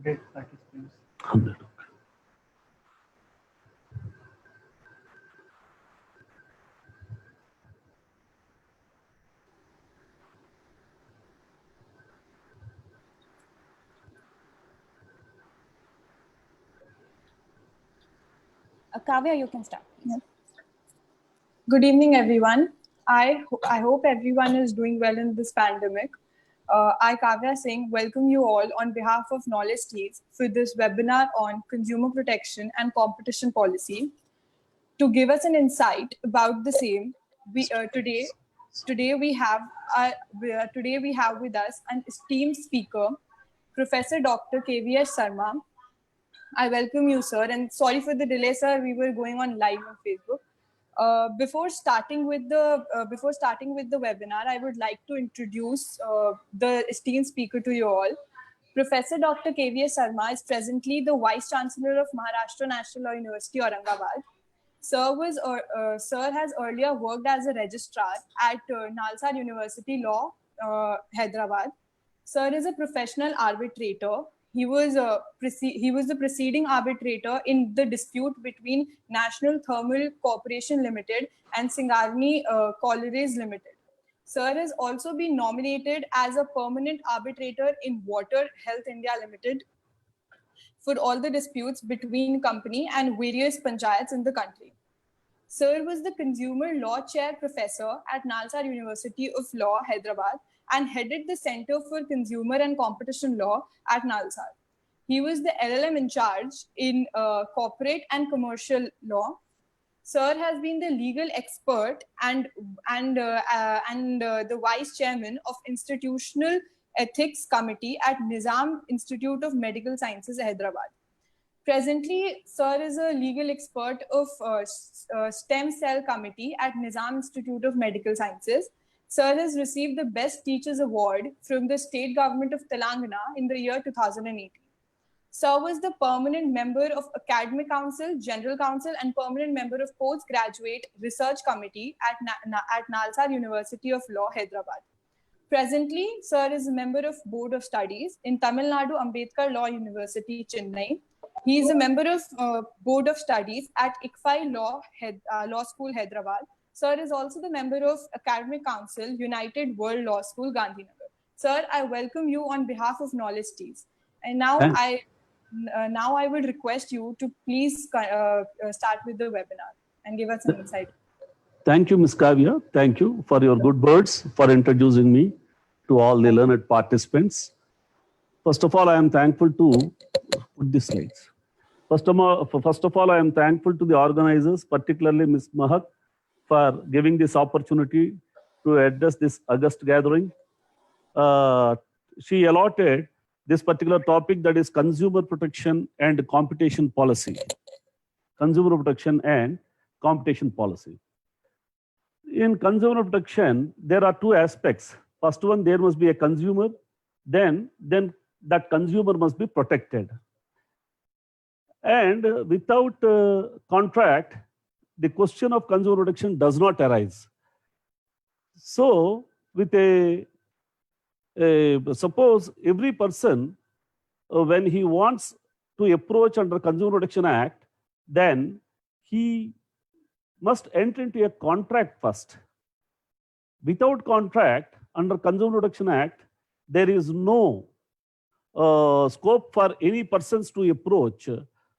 100 participants. 100. Kavya, you can start. Yeah. Good evening, everyone. I hope everyone is doing well in this pandemic. I, Kavya Singh, welcome you all on behalf of Knowledge Teas for this webinar on consumer protection and competition policy. To give us an insight about the same, today we have with us an esteemed speaker, Professor Dr. KVS Sarma. I welcome you, sir, and sorry for the delay, sir. We were going on live on Facebook. Before starting with the webinar, I would like to introduce the esteemed speaker to you all. Professor Dr. KVS Sarma is presently the Vice Chancellor of Maharashtra National Law University, Aurangabad. Sir has earlier worked as a registrar at Nalsar University Law, Hyderabad. Sir is a professional arbitrator. He was the preceding arbitrator in the dispute between National Thermal Corporation Limited and Singareni Collieries Limited. Sir has also been nominated as a permanent arbitrator in Water Health India Limited for all the disputes between company and various panchayats in the country. Sir was the Consumer Law Chair Professor at Nalsar University of Law, Hyderabad, and headed the Center for Consumer and Competition Law at Nalsar. He was the LLM in charge in corporate and commercial law. Sir has been the legal expert and the vice chairman of Institutional Ethics Committee at Nizam Institute of Medical Sciences, Hyderabad. Presently, Sir is a legal expert of Stem Cell Committee at Nizam Institute of Medical Sciences. Sir has received the Best Teachers Award from the State Government of Telangana in the year 2018. Sir was the permanent member of Academic Council, General Council, and permanent member of Postgraduate Research Committee at Nalsar University of Law, Hyderabad. Presently, Sir is a member of Board of Studies in Tamil Nadu Ambedkar Law University, Chennai. He is a member of Board of Studies at ICFI Law School, Hyderabad. Sir is also the member of Academic Council, United World Law School, Gandhinagar. Sir, I welcome you on behalf of Knowledge Teas. And now I would request you to please start with the webinar and give us an insight. Thank you, Ms. Kavya. Thank you for your good words, for introducing me to all the learned participants. First of all, I am thankful to put the slides. First of all, I am thankful to the organizers, particularly Ms. Mahak, for giving this opportunity to address this August gathering. She allotted this particular topic, that is consumer protection and competition policy. Consumer protection and competition policy. In consumer protection, there are two aspects. First one, there must be a consumer, then that consumer must be protected. And without contract, the question of consumer protection does not arise. So with suppose every person, when he wants to approach under Consumer Protection Act, then he must enter into a contract first. Without contract, under Consumer Protection Act, there is no scope for any persons to approach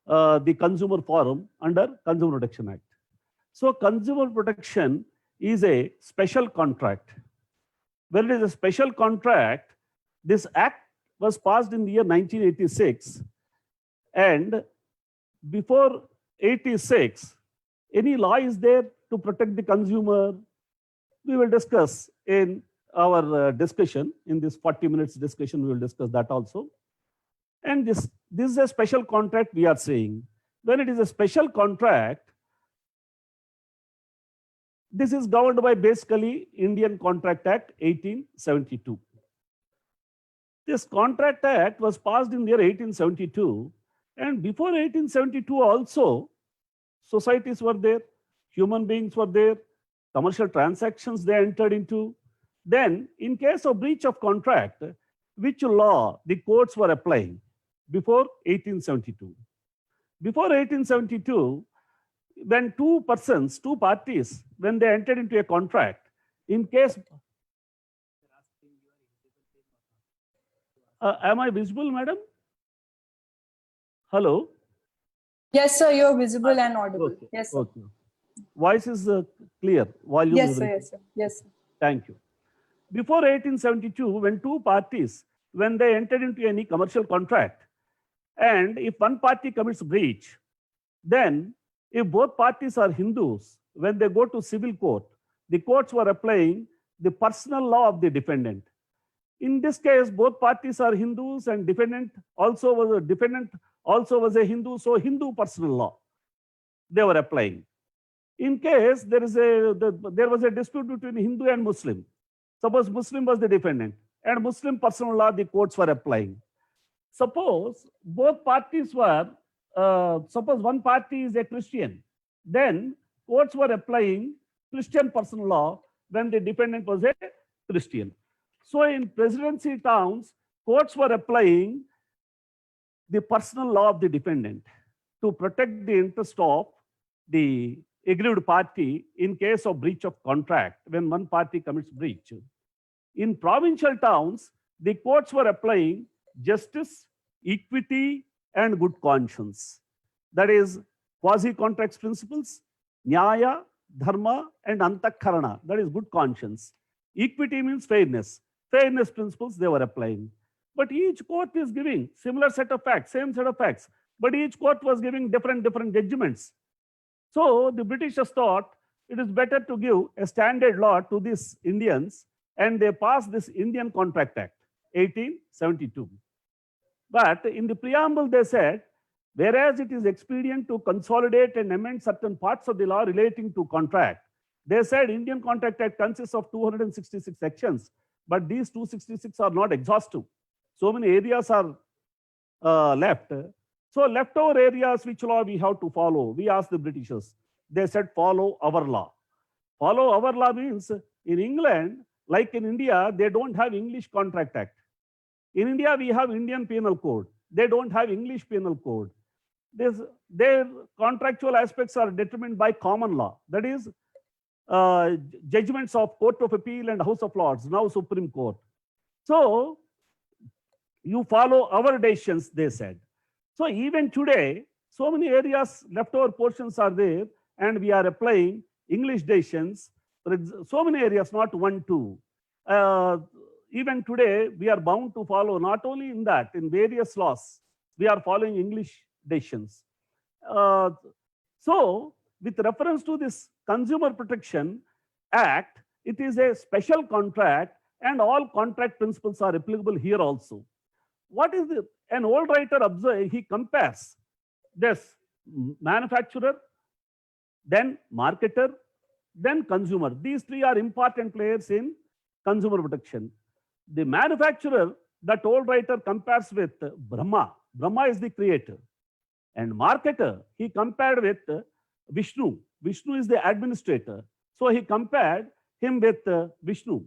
the consumer forum under Consumer Protection Act. So consumer protection is a special contract. When it is a special contract, this act was passed in the year 1986, and before 86, any law is there to protect the consumer? We will discuss in our discussion, in this 40 minutes discussion, we will discuss that also. And this is a special contract we are saying. When it is a special contract, this is governed by basically Indian Contract Act 1872. This Contract Act was passed in the year 1872, and before 1872 also, societies were there, human beings were there, commercial transactions they entered into. Then, in case of breach of contract, which law the courts were applying? before 1872. Before 1872, when two parties, when they entered into a contract, in case, am I visible, madam? Hello? Yes, sir, you're visible and audible. Okay. Yes, sir. Okay. Voice is clear. Volume Yes, is sir. very Yes, sir. Yes, sir. Thank you. Before 1872, when two parties, when they entered into any commercial contract, and if one party commits breach, then if both parties are Hindus, when they go to civil court, the courts were applying the personal law of the defendant. In this case, both parties are Hindus, and defendant also was a Hindu, so Hindu personal law they were applying. In case there was a dispute between Hindu and Muslim, suppose Muslim was the defendant and Muslim personal law the courts were applying. Suppose both parties were, suppose one party is a Christian, then courts were applying Christian personal law when the defendant was a Christian. So in presidency towns, courts were applying the personal law of the defendant to protect the interest of the aggrieved party in case of breach of contract when one party commits breach. In provincial towns, the courts were applying justice, equity, and good conscience. That is quasi-contract principles, nyaya, dharma, and antakkarana. That is good conscience. Equity means fairness. Fairness principles they were applying. But each court is giving similar set of facts, same set of facts, but each court was giving different judgments. So the Britishers thought it is better to give a standard law to these Indians, and they passed this Indian Contract Act, 1872. But in the preamble, they said, whereas it is expedient to consolidate and amend certain parts of the law relating to contract, they said Indian Contract Act consists of 266 sections, but these 266 are not exhaustive. So many areas are left. So leftover areas, which law we have to follow? We asked the Britishers. They said, follow our law. Follow our law means in England, like in India, they don't have English Contract Act. In India, we have Indian Penal Code. They don't have English Penal Code. Their contractual aspects are determined by common law. That is, judgments of Court of Appeal and House of Lords, now Supreme Court. So you follow our decisions, they said. So even today, so many areas, leftover portions are there, and we are applying English decisions. So many areas, not one, two. Even today, we are bound to follow, not only in that, in various laws, we are following English decisions. So with reference to this Consumer Protection Act, it is a special contract, and all contract principles are applicable here also. What is an old writer observe? He compares this manufacturer, then marketer, then consumer. These three are important players in consumer protection. The manufacturer, that old writer compares with Brahma. Brahma is the creator. And marketer, he compared with Vishnu. Vishnu is the administrator. So he compared him with Vishnu.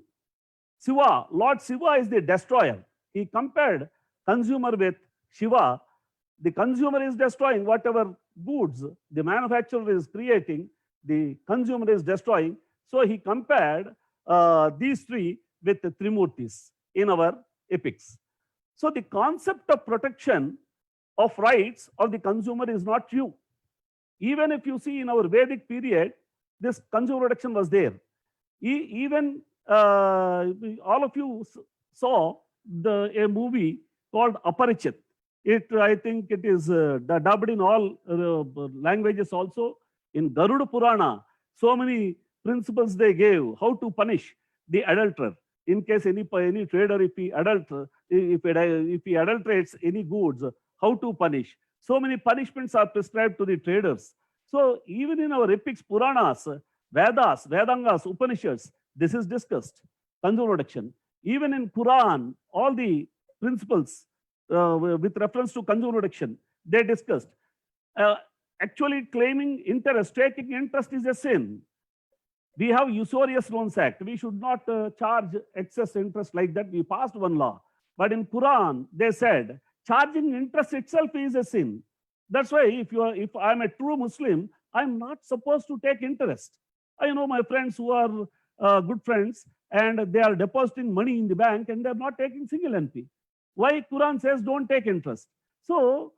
Shiva, Lord Shiva is the destroyer. He compared consumer with Shiva. The consumer is destroying whatever goods the manufacturer is creating, the consumer is destroying. So he compared these three with the Trimurtis in our epics. So the concept of protection of rights of the consumer is not new. Even if you see in our Vedic period, this consumer protection was there. Even all of you saw a movie called Aparichit. I think it is dubbed in all languages also. In Garuda Purana, so many principles they gave how to punish the adulterer. In case any trader, if he adulterates any goods, how to punish. So many punishments are prescribed to the traders. So even in our epics, Puranas, Vedas, Vedangas, Upanishads, this is discussed, consumer protection. Even in Quran, all the principles with reference to consumer protection, they discussed. Actually claiming interest, taking interest is a sin. We have Usurious Loans Act. We should not charge excess interest like that. We passed one law. But in Quran, they said, charging interest itself is a sin. That's why if I'm a true Muslim, I'm not supposed to take interest. I know my friends who are good friends and they are depositing money in the bank and they're not taking single NP. Why Quran says don't take interest? So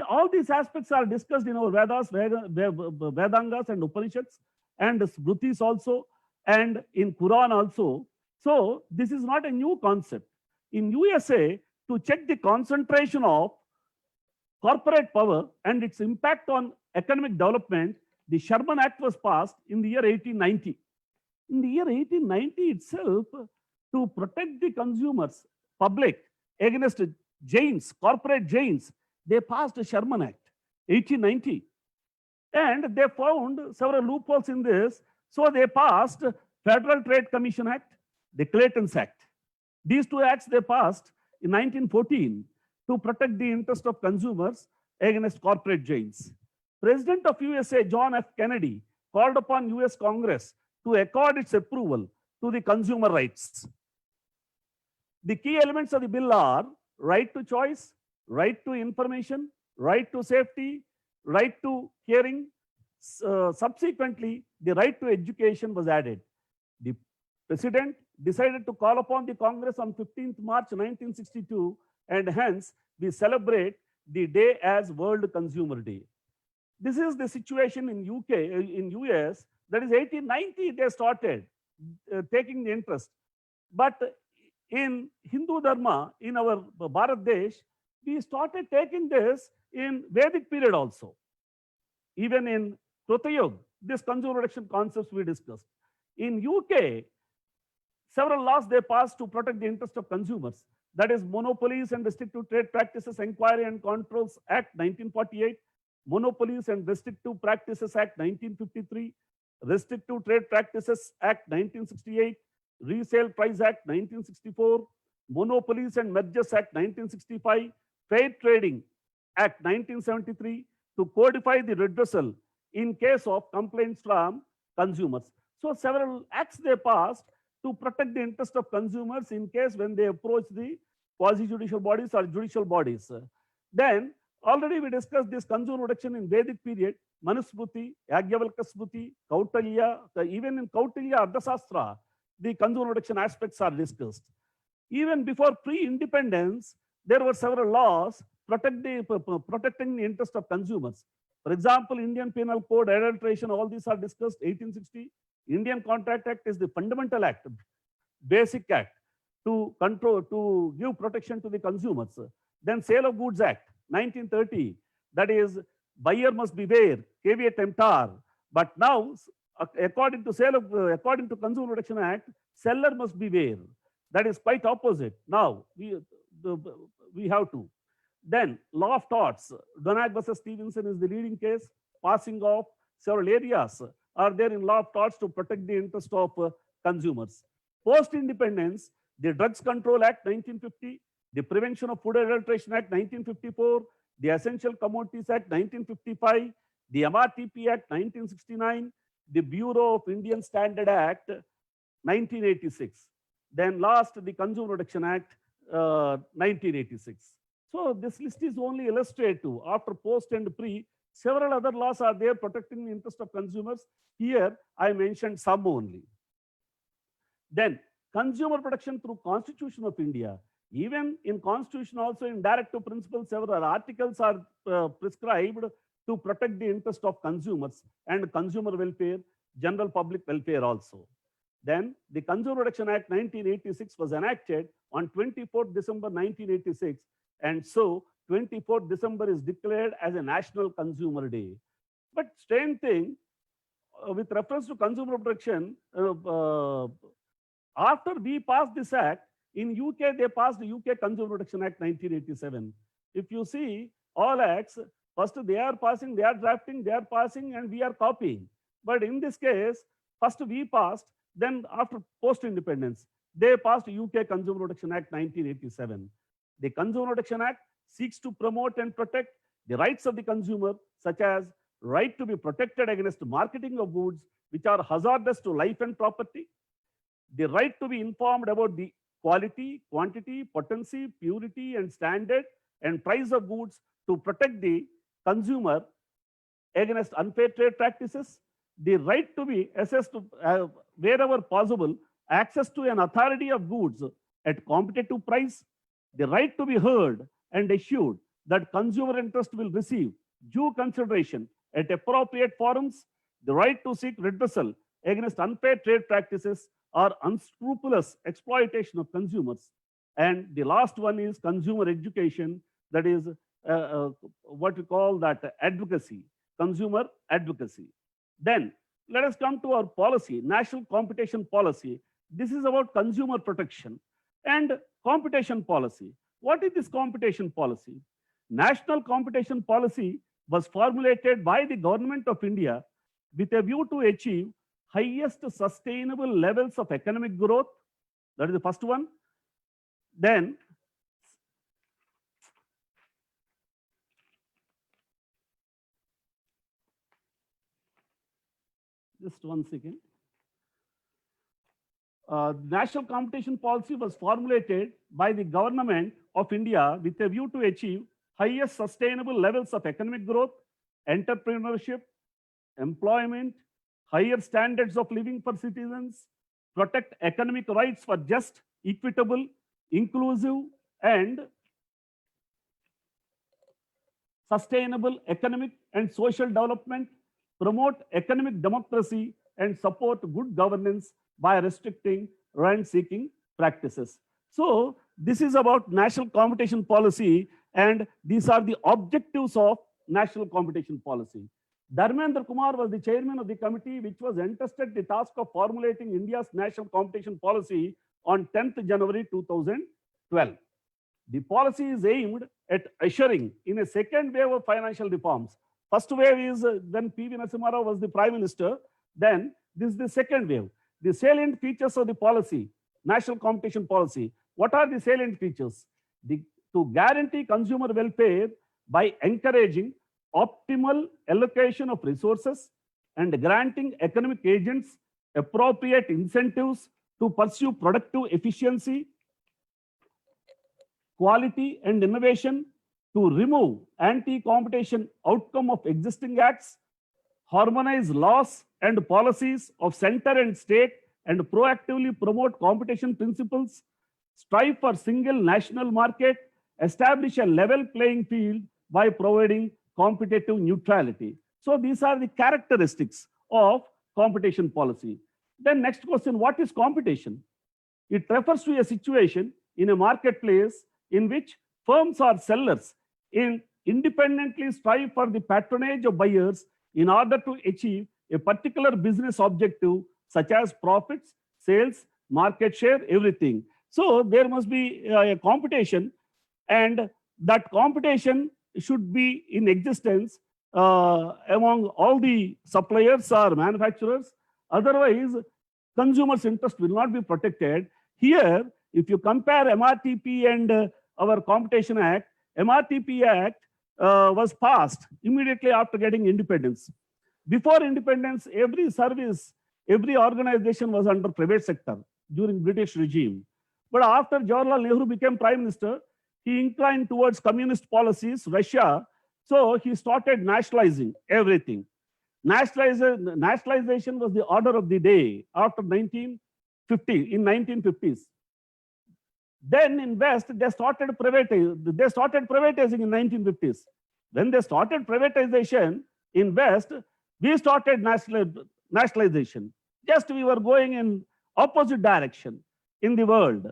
all these aspects are discussed in our Vedas, Vedangas and Upanishads and Smritis also, and in Quran also. So this is not a new concept. In USA, to check the concentration of corporate power and its impact on economic development, the Sherman Act was passed in the year 1890. In the year 1890 itself, to protect the consumers, public, against giants, corporate giants, they passed the Sherman Act, 1890. And they found several loopholes in this. So they passed Federal Trade Commission Act, the Clayton's Act. These two acts they passed in 1914 to protect the interest of consumers against corporate giants. President of USA, John F. Kennedy, called upon US Congress to accord its approval to the consumer rights. The key elements of the bill are right to choice, right to information, right to safety, right to hearing. Subsequently, the right to education was added. The President decided to call upon the Congress on 15th March 1962, and hence we celebrate the day as World Consumer Day. This is the situation in UK, in US. That is 1890 they started taking the interest. But in Hindu Dharma, in our Bharat Desh, we started taking this in Vedic period also. Even in Kruta Yuga, this consumer protection concepts we discussed. In UK, several laws they passed to protect the interest of consumers. That is Monopolies and Restrictive Trade Practices Inquiry and Controls Act 1948, Monopolies and Restrictive Practices Act 1953, Restrictive Trade Practices Act 1968, Resale Price Act 1964, Monopolies and Mergers Act 1965, Fair Trading Act 1973 to codify the redressal in case of complaints from consumers. So several acts they passed to protect the interest of consumers in case when they approach the quasi-judicial bodies or judicial bodies. Then already we discussed this consumer protection in Vedic period, Manusmriti, Yagyavalkya Smriti, Kautilya, even in Kautilya Ardhasastra, the consumer protection aspects are discussed. Even before pre-independence, there were several laws protecting the interest of consumers. For example, Indian Penal Code, adulteration, all these are discussed, 1860. Indian Contract Act is the fundamental act, basic act to control, to give protection to the consumers. Then Sale of Goods Act, 1930, that is buyer must beware, caveat emptor. But now, according to Consumer Protection Act, seller must beware. That is quite opposite. Now we have to. Then law of torts, Donagh versus Stevenson is the leading case. Passing of several areas are there in law of torts to protect the interest of consumers. Post-independence, the Drugs Control Act 1950, the Prevention of Food Adulteration Act 1954, the Essential Commodities Act 1955, the MRTP Act 1969, the Bureau of Indian Standard Act 1986. Then last, the Consumer Protection Act 1986. So this list is only illustrative. After post and pre, several other laws are there protecting the interest of consumers. Here, I mentioned some only. Then, consumer protection through Constitution of India. Even in Constitution also in directive principles, several articles are prescribed to protect the interest of consumers and consumer welfare, general public welfare also. Then, the Consumer Protection Act 1986 was enacted on 24th December 1986. And so 24th December is declared as a National Consumer Day. But same thing with reference to consumer protection, after we passed this act, in UK, they passed the UK Consumer Protection Act 1987. If you see all acts, first they are passing, they are drafting, they are passing, and we are copying. But in this case, first we passed, then after post-independence, they passed UK Consumer Protection Act 1987. The Consumer Protection Act seeks to promote and protect the rights of the consumer, such as right to be protected against marketing of goods which are hazardous to life and property, the right to be informed about the quality, quantity, potency, purity, and standard and price of goods to protect the consumer against unfair trade practices, the right to be assessed wherever possible, access to an authority of goods at competitive price, the right to be heard and assured that consumer interest will receive due consideration at appropriate forums, the right to seek redressal against unfair trade practices or unscrupulous exploitation of consumers. And the last one is consumer education, that is what we call that advocacy, consumer advocacy. Then let us come to our policy, national competition policy. This is about consumer protection and competition policy. What is this competition policy? National competition policy was formulated by the Government of India with a view to achieve highest sustainable levels of economic growth. That is the first one. Then just one second. National competition policy was formulated by the Government of India with a view to achieve highest sustainable levels of economic growth, entrepreneurship, employment, higher standards of living for citizens, protect economic rights for just, equitable, inclusive, and sustainable economic and social development, promote economic democracy, and support good governance by restricting rent-seeking practices. So this is about national competition policy, and these are the objectives of national competition policy. Dharmendra Kumar was the chairman of the committee which was entrusted the task of formulating India's national competition policy on 10th January 2012. The policy is aimed at ushering in a second wave of financial reforms. First wave is when P.V. Narasimha Rao was the prime minister. Then this is the second wave. The salient features of the policy, national competition policy. What are the salient features? To guarantee consumer welfare by encouraging optimal allocation of resources and granting economic agents appropriate incentives to pursue productive efficiency, quality, and innovation, to remove anti-competition outcome of existing acts, harmonize laws and policies of center and state, and proactively promote competition principles, strive for single national market, establish a level playing field by providing competitive neutrality. So these are the characteristics of competition policy. Then next question, what is competition? It refers to a situation in a marketplace in which firms or sellers independently strive for the patronage of buyers in order to achieve a particular business objective such as profits, sales, market share, everything. So there must be a competition, and that competition should be in existence among all the suppliers or manufacturers. Otherwise, consumers' interest will not be protected. Here, if you compare MRTP and our Competition Act, MRTP Act was passed immediately after getting independence. Before independence, every service, every organization was under private sector during British regime. But after Jawaharlal Nehru became prime minister, he inclined towards communist policies, Russia. So he started nationalizing everything. Nationalization was the order of the day after 1950, in 1950s. Then in West, they started privatizing in 1950s. When they started privatization in West, we started nationalization. Just we were going in opposite direction in the world.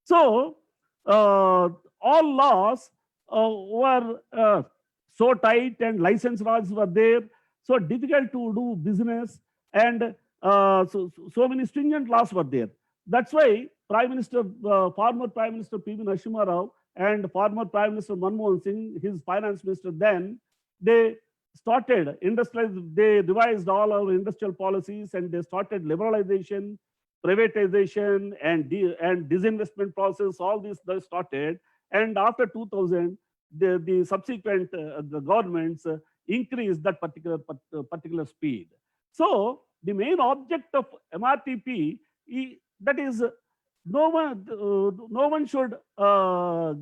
So all laws were so tight, and license laws were there, so difficult to do business, and so many stringent laws were there. That's why former Prime Minister P.V. Narasimha Rao and former Prime Minister Manmohan Singh, his finance minister then, they started they revised all our industrial policies, and they started liberalization, privatization, and disinvestment process. All these they started, and after 2000, the subsequent the governments increased that particular speed. So the main object of MRTP that is no one should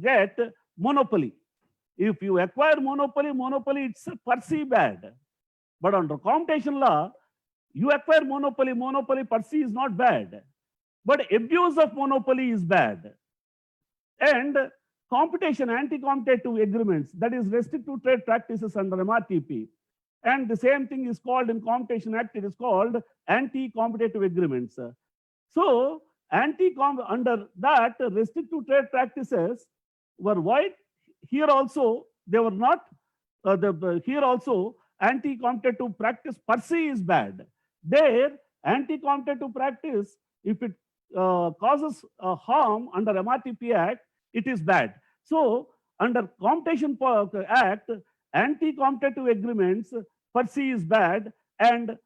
get monopoly. If you acquire monopoly, monopoly it's per se bad. But under competition law, you acquire monopoly, monopoly per se is not bad. But abuse of monopoly is bad. And competition, anti-competitive agreements, that is restrictive trade practices under MRTP. And the same thing is called in Competition Act, it is called anti-competitive agreements. So under that, restrictive trade practices were wide. Here also, they were not, here also, anti-competitive practice per se is bad. There, anti-competitive practice, if it causes harm under MRTP Act, it is bad. So, under Competition Act, anti-competitive agreements per se is bad, and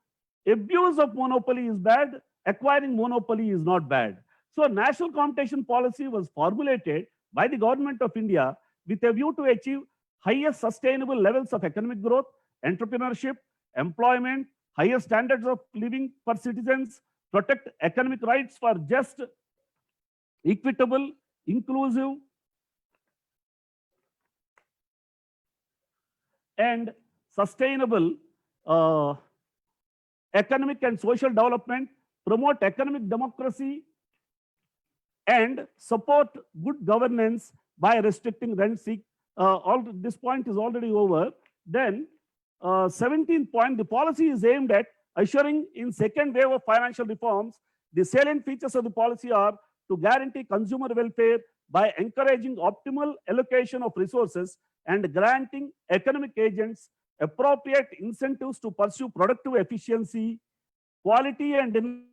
abuse of monopoly is bad, acquiring monopoly is not bad. So, national competition policy was formulated by the government of India with a view to achieve highest sustainable levels of economic growth, entrepreneurship, employment, higher standards of living for citizens, protect economic rights for just, equitable, inclusive, and sustainable economic and social development, promote economic democracy, and support good governance by restricting rent seek. All this point is already over. Then 17th point, the policy is aimed at assuring in second wave of financial reforms. The salient features of the policy are to guarantee consumer welfare by encouraging optimal allocation of resources and granting economic agents appropriate incentives to pursue productive efficiency, quality, and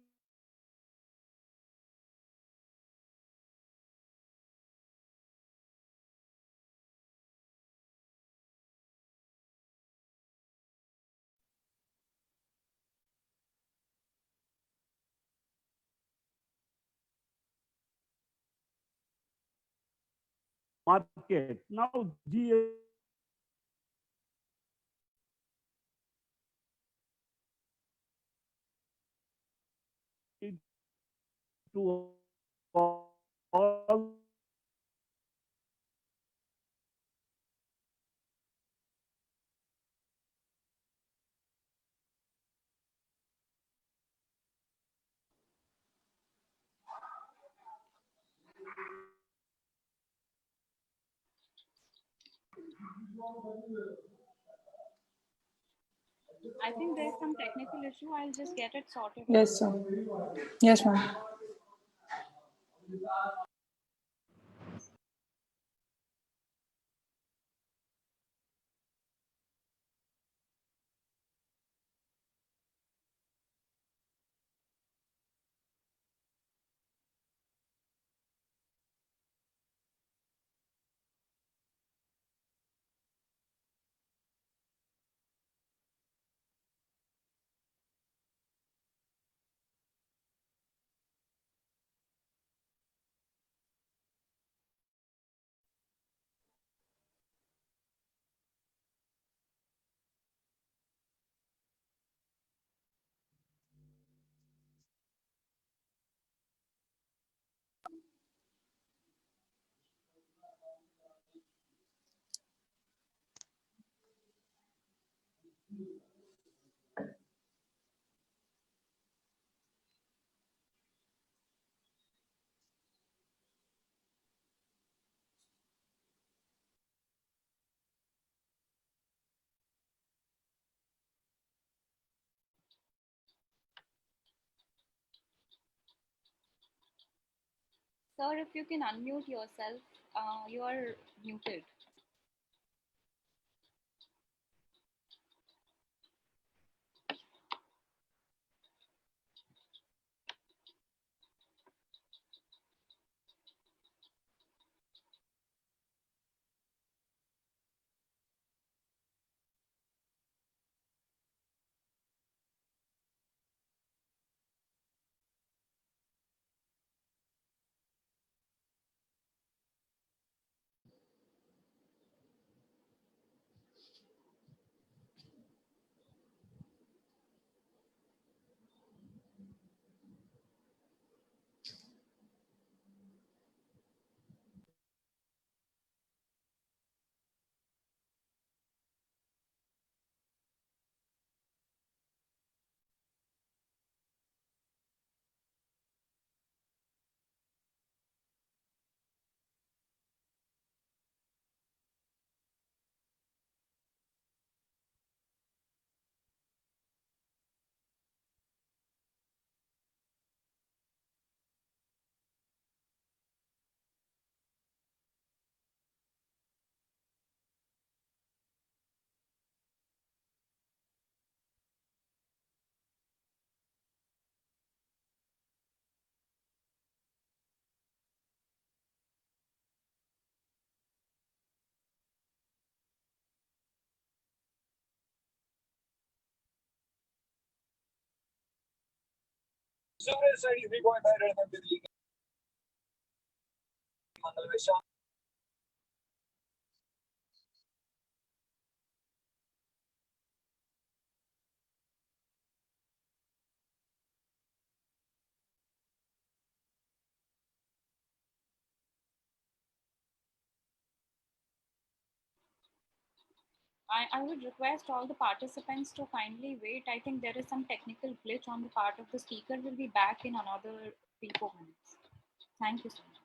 market. Now, to all I think there's some technical issue. I'll just get it sorted. Yes, sir. Yes, ma'am. Sir, if you can unmute yourself, you are muted. Sewerage side is 3.5 mm with leak. Mangalwesham. I would request all the participants to kindly wait. I think there is some technical glitch on the part of the speaker. Will be back in another 3-4 minutes. Thank you so much.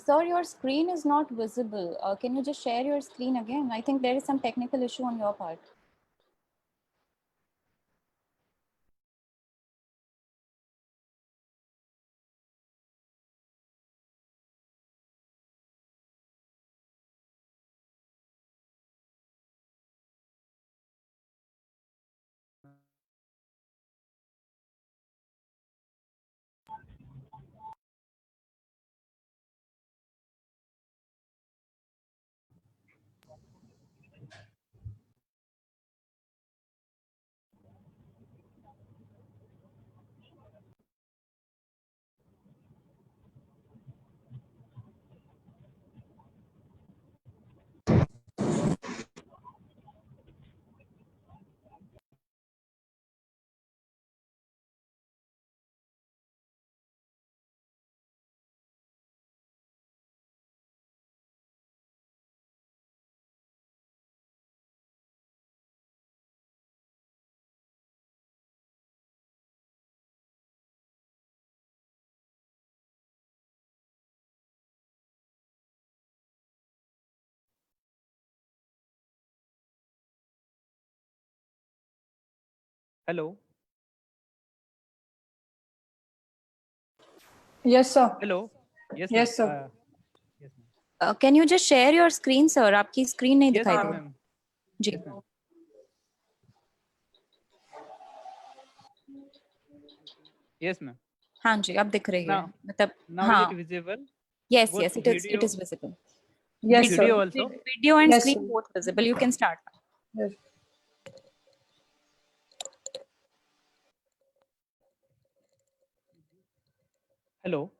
Sir, your screen is not visible. Can you just share your screen again? I think there is some technical issue on your part. Hello. Yes, sir. Hello. Yes, Yes, ma'am. sir. Yes, ma'am. Can you just share your screen, sir? आपकी screen नहीं Yes, दिखाई yes, दे ma'am. जी. Yes, ma'am. Yes, ma'am. हाँ जी, अब दिख रही है. Now, मतलब now is हाँ. it visible? Yes, Both yes, it video, is visible. Yes, video sir. also. Video and Yes, screen sir. both visible. You can start. Yes. Hello.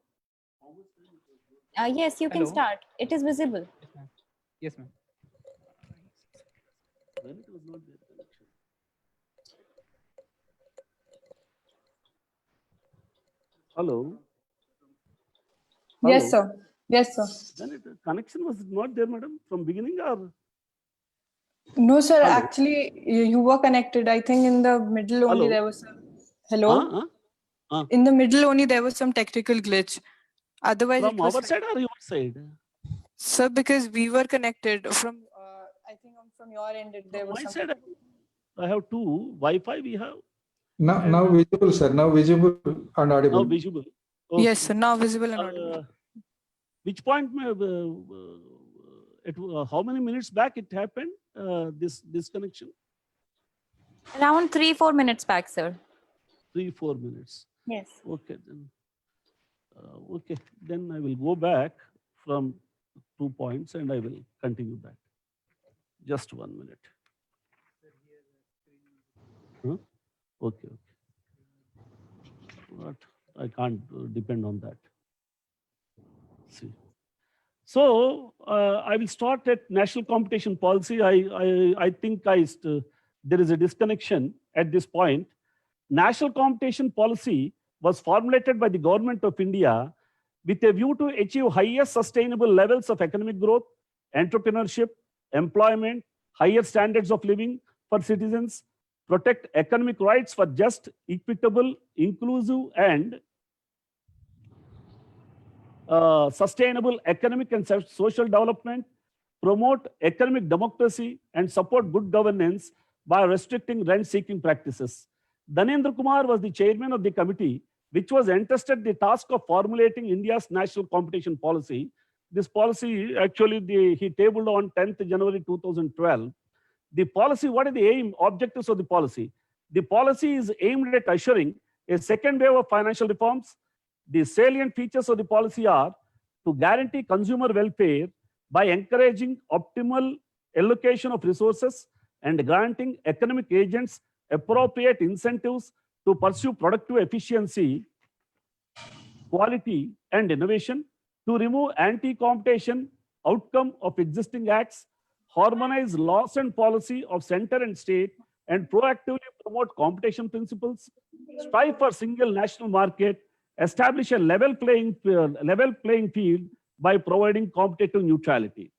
Yes, you can Hello. start. It is visible. Yes, ma'am. Yes, ma'am. When it was not there connection. Hello. Yes, Hello? sir. Yes, sir. When it connection was not there, madam, from beginning or? No, sir. Hello? Actually, you were connected. I think in the middle only Hello? there was some. Hello. In the middle only there was some technical glitch. Otherwise, From it was our fine. side or your side? Sir, because we were connected from. I think from your end there From was my some. side, I have two Wi-Fi. We have Now visible, sir. Now visible and now audible. visible. Yes, sir. Now visible and audible. Which point? How many minutes back it happened? This connection? Around 3-4 minutes back, sir. 3-4 minutes. Yes. Okay then. Okay, then I will go back from 2 points and I will continue that. Just 1 minute. Huh? Okay. But I can't depend on that. See. So I will start at national competition policy. I think there is a disconnection at this point. National competition policy was formulated by the government of India with a view to achieve highest sustainable levels of economic growth, entrepreneurship, employment, higher standards of living for citizens, protect economic rights for just, equitable, inclusive, and sustainable economic and social development, promote economic democracy, and support good governance by restricting rent-seeking practices. Dhanendra Kumar was the chairman of the committee, which was entrusted the task of formulating India's national competition policy. This policy, actually, he tabled on 10th January 2012. The policy, what is the aim, objectives of the policy? The policy is aimed at assuring a second wave of financial reforms. The salient features of the policy are to guarantee consumer welfare by encouraging optimal allocation of resources and granting economic agents appropriate incentives to pursue productive efficiency, quality, and innovation, to remove anti-competition outcome of existing acts, harmonize laws and policy of center and state, and proactively promote competition principles, strive for single national market, establish a level playing field by providing competitive neutrality.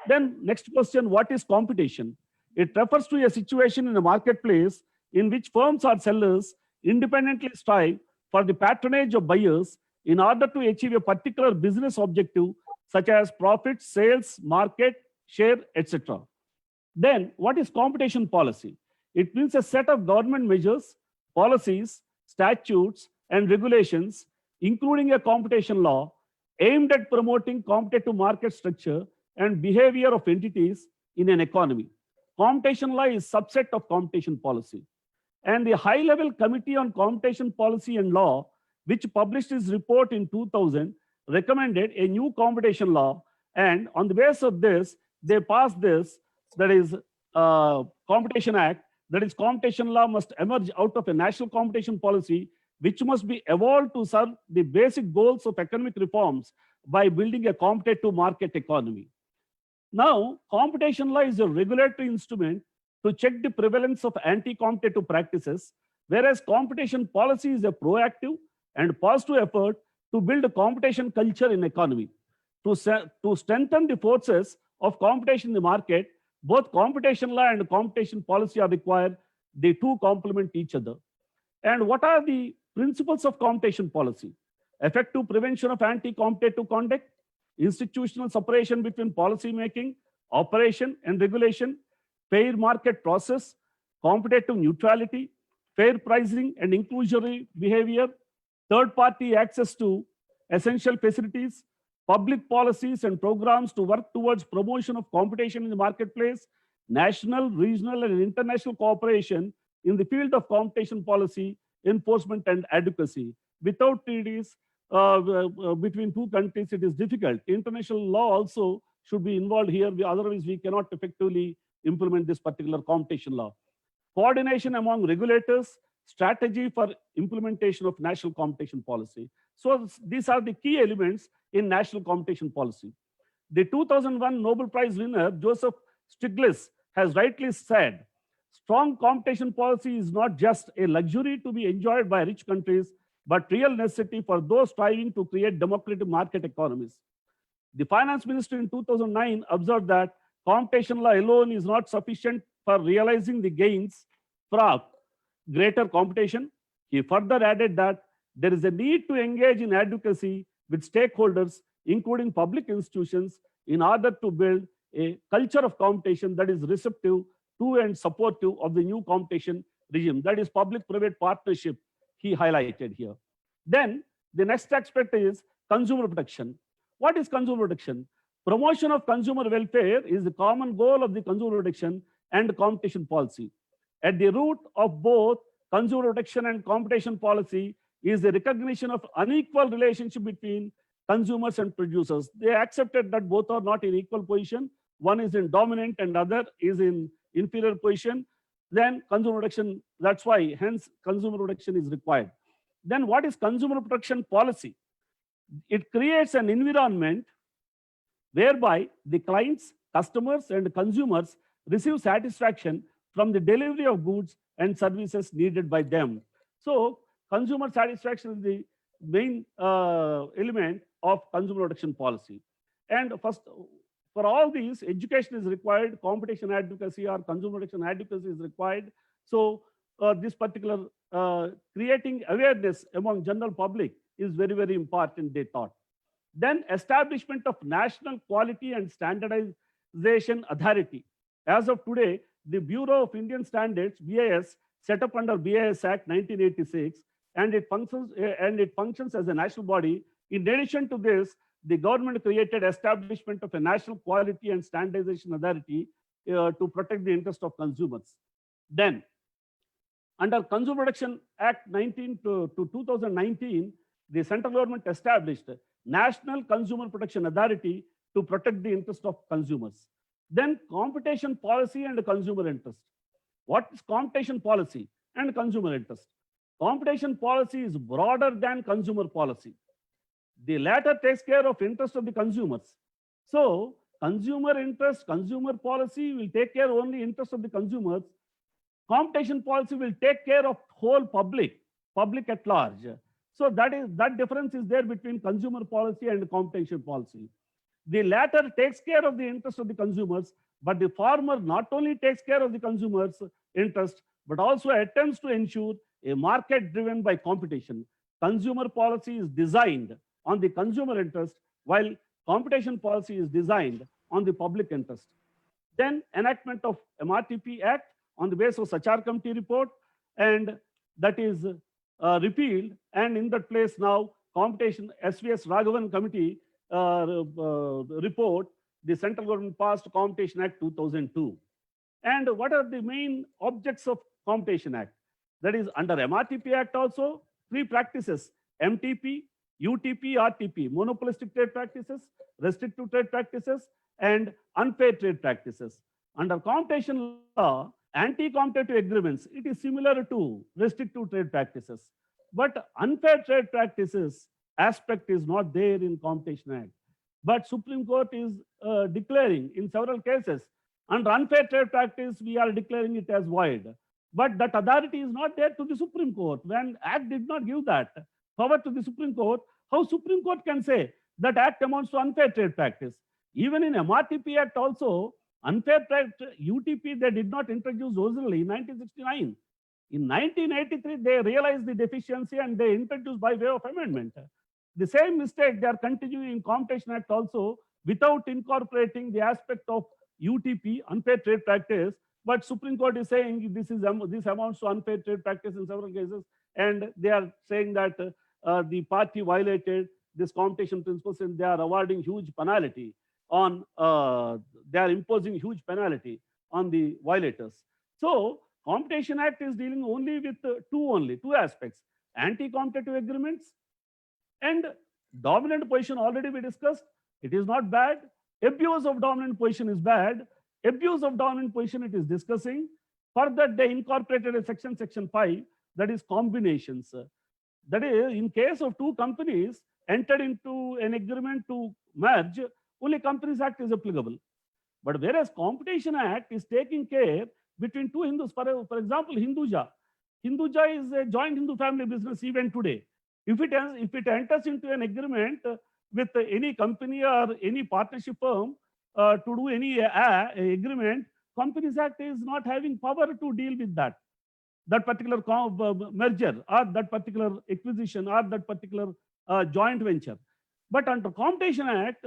Then next question, what is competition? It refers to a situation in a marketplace in which firms or sellers independently strive for the patronage of buyers in order to achieve a particular business objective, such as profit, sales, market, share, etc. Then what is competition policy? It means a set of government measures, policies, statutes, and regulations, including a competition law, aimed at promoting competitive market structure and behavior of entities in an economy. Competition law is a subset of competition policy. And the high-level Committee on Competition Policy and Law, which published its report in 2000, recommended a new competition law. And on the basis of this, they passed this, that is Competition Act, that is competition law must emerge out of a national competition policy, which must be evolved to serve the basic goals of economic reforms by building a competitive market economy. Now, competition law is a regulatory instrument to check the prevalence of anti-competitive practices, whereas competition policy is a proactive and positive effort to build a competition culture in economy. To strengthen the forces of competition in the market, both competition law and competition policy are required. They two complement each other. And what are the principles of competition policy? Effective prevention of anti-competitive conduct, institutional separation between policy making, operation, and regulation, fair market process, competitive neutrality, fair pricing and inclusionary behavior, third-party access to essential facilities, public policies and programs to work towards promotion of competition in the marketplace, national, regional, and international cooperation in the field of competition policy, enforcement, and advocacy. Without treaties between two countries, it is difficult. International law also should be involved here, otherwise we cannot effectively implement this particular competition law. Coordination among regulators, strategy for implementation of national competition policy. So these are the key elements in national competition policy. The 2001 Nobel Prize winner, Joseph Stiglitz, has rightly said, strong competition policy is not just a luxury to be enjoyed by rich countries, but real necessity for those striving to create democratic market economies. The finance minister in 2009 observed that competition law alone is not sufficient for realizing the gains from greater competition. He further added that there is a need to engage in advocacy with stakeholders, including public institutions, in order to build a culture of competition that is receptive to and supportive of the new competition regime. That is public-private partnership, he highlighted here. Then the next aspect is consumer protection. What is consumer protection? Promotion of consumer welfare is the common goal of the consumer protection and competition policy. At the root of both consumer protection and competition policy is the recognition of unequal relationship between consumers and producers. They accepted that both are not in equal position. One is in dominant and other is in inferior position. Then consumer protection, that's why, hence consumer protection is required. Then what is consumer protection policy? It creates an environment whereby the clients, customers, and consumers receive satisfaction from the delivery of goods and services needed by them. So consumer satisfaction is the main element of consumer protection policy. And first, for all these, education is required, competition advocacy or consumer protection advocacy is required. So this particular creating awareness among general public is very, very important, they thought. Then establishment of National Quality and Standardization Authority. As of today, the Bureau of Indian Standards, BIS, set up under BIS Act 1986, and it functions as a national body. In addition to this, the government created establishment of a National Quality and Standardization Authority to protect the interest of consumers. Then, under Consumer Protection Act 2019, the central government established National Consumer Protection Authority to protect the interest of consumers. Then competition policy and consumer interest. What is competition policy and consumer interest? Competition policy is broader than consumer policy. The latter takes care of interest of the consumers. So consumer interest, consumer policy will take care only interest of the consumers. Competition policy will take care of whole public at large. So that difference is there between consumer policy and competition policy. The latter takes care of the interest of the consumers, but the former not only takes care of the consumers' interest, but also attempts to ensure a market driven by competition. Consumer policy is designed on the consumer interest, while competition policy is designed on the public interest. Then enactment of MRTP Act on the basis of Sachar Committee report, and that is repealed, and in that place now competition SVS Raghavan Committee report, the central government passed Competition Act 2002. And what are the main objects of Competition Act? That is under MRTP Act also, three practices: MTP, UTP, RTP, monopolistic trade practices, restrictive trade practices, and unfair trade practices. Under competition law, anti-competitive agreements, it is similar to restrictive trade practices. But unfair trade practices aspect is not there in Competition Act. But Supreme Court is declaring in several cases, under unfair trade practice, we are declaring it as void. But that authority is not there to the Supreme Court. When Act did not give that power to the Supreme Court, how Supreme Court can say that Act amounts to unfair trade practice? Even in MRTP Act also, unfair trade, UTP, they did not introduce originally in 1969. In 1983, they realized the deficiency and they introduced by way of amendment. The same mistake they are continuing in Competition Act also, without incorporating the aspect of UTP, unfair trade practice. But Supreme Court is saying this amounts to unfair trade practice in several cases, and they are saying that the party violated this competition principles and they are awarding huge penalty on, they are imposing huge penalty on the violators. So Competition Act is dealing only with two aspects: anti-competitive agreements and dominant position. Already we discussed, it is not bad. Abuse of dominant position is bad. Abuse of dominant position it is discussing. Further, they incorporated a section 5, that is combinations. That is, in case of two companies entered into an agreement to merge, only Companies Act is applicable. But whereas Competition Act is taking care between two Hindus, for example, Hinduja. Hinduja is a joint Hindu family business even today. If it enters into an agreement with any company or any partnership firm to do any agreement, Companies Act is not having power to deal with that particular merger or that particular acquisition or that particular joint venture. But under Competition Act,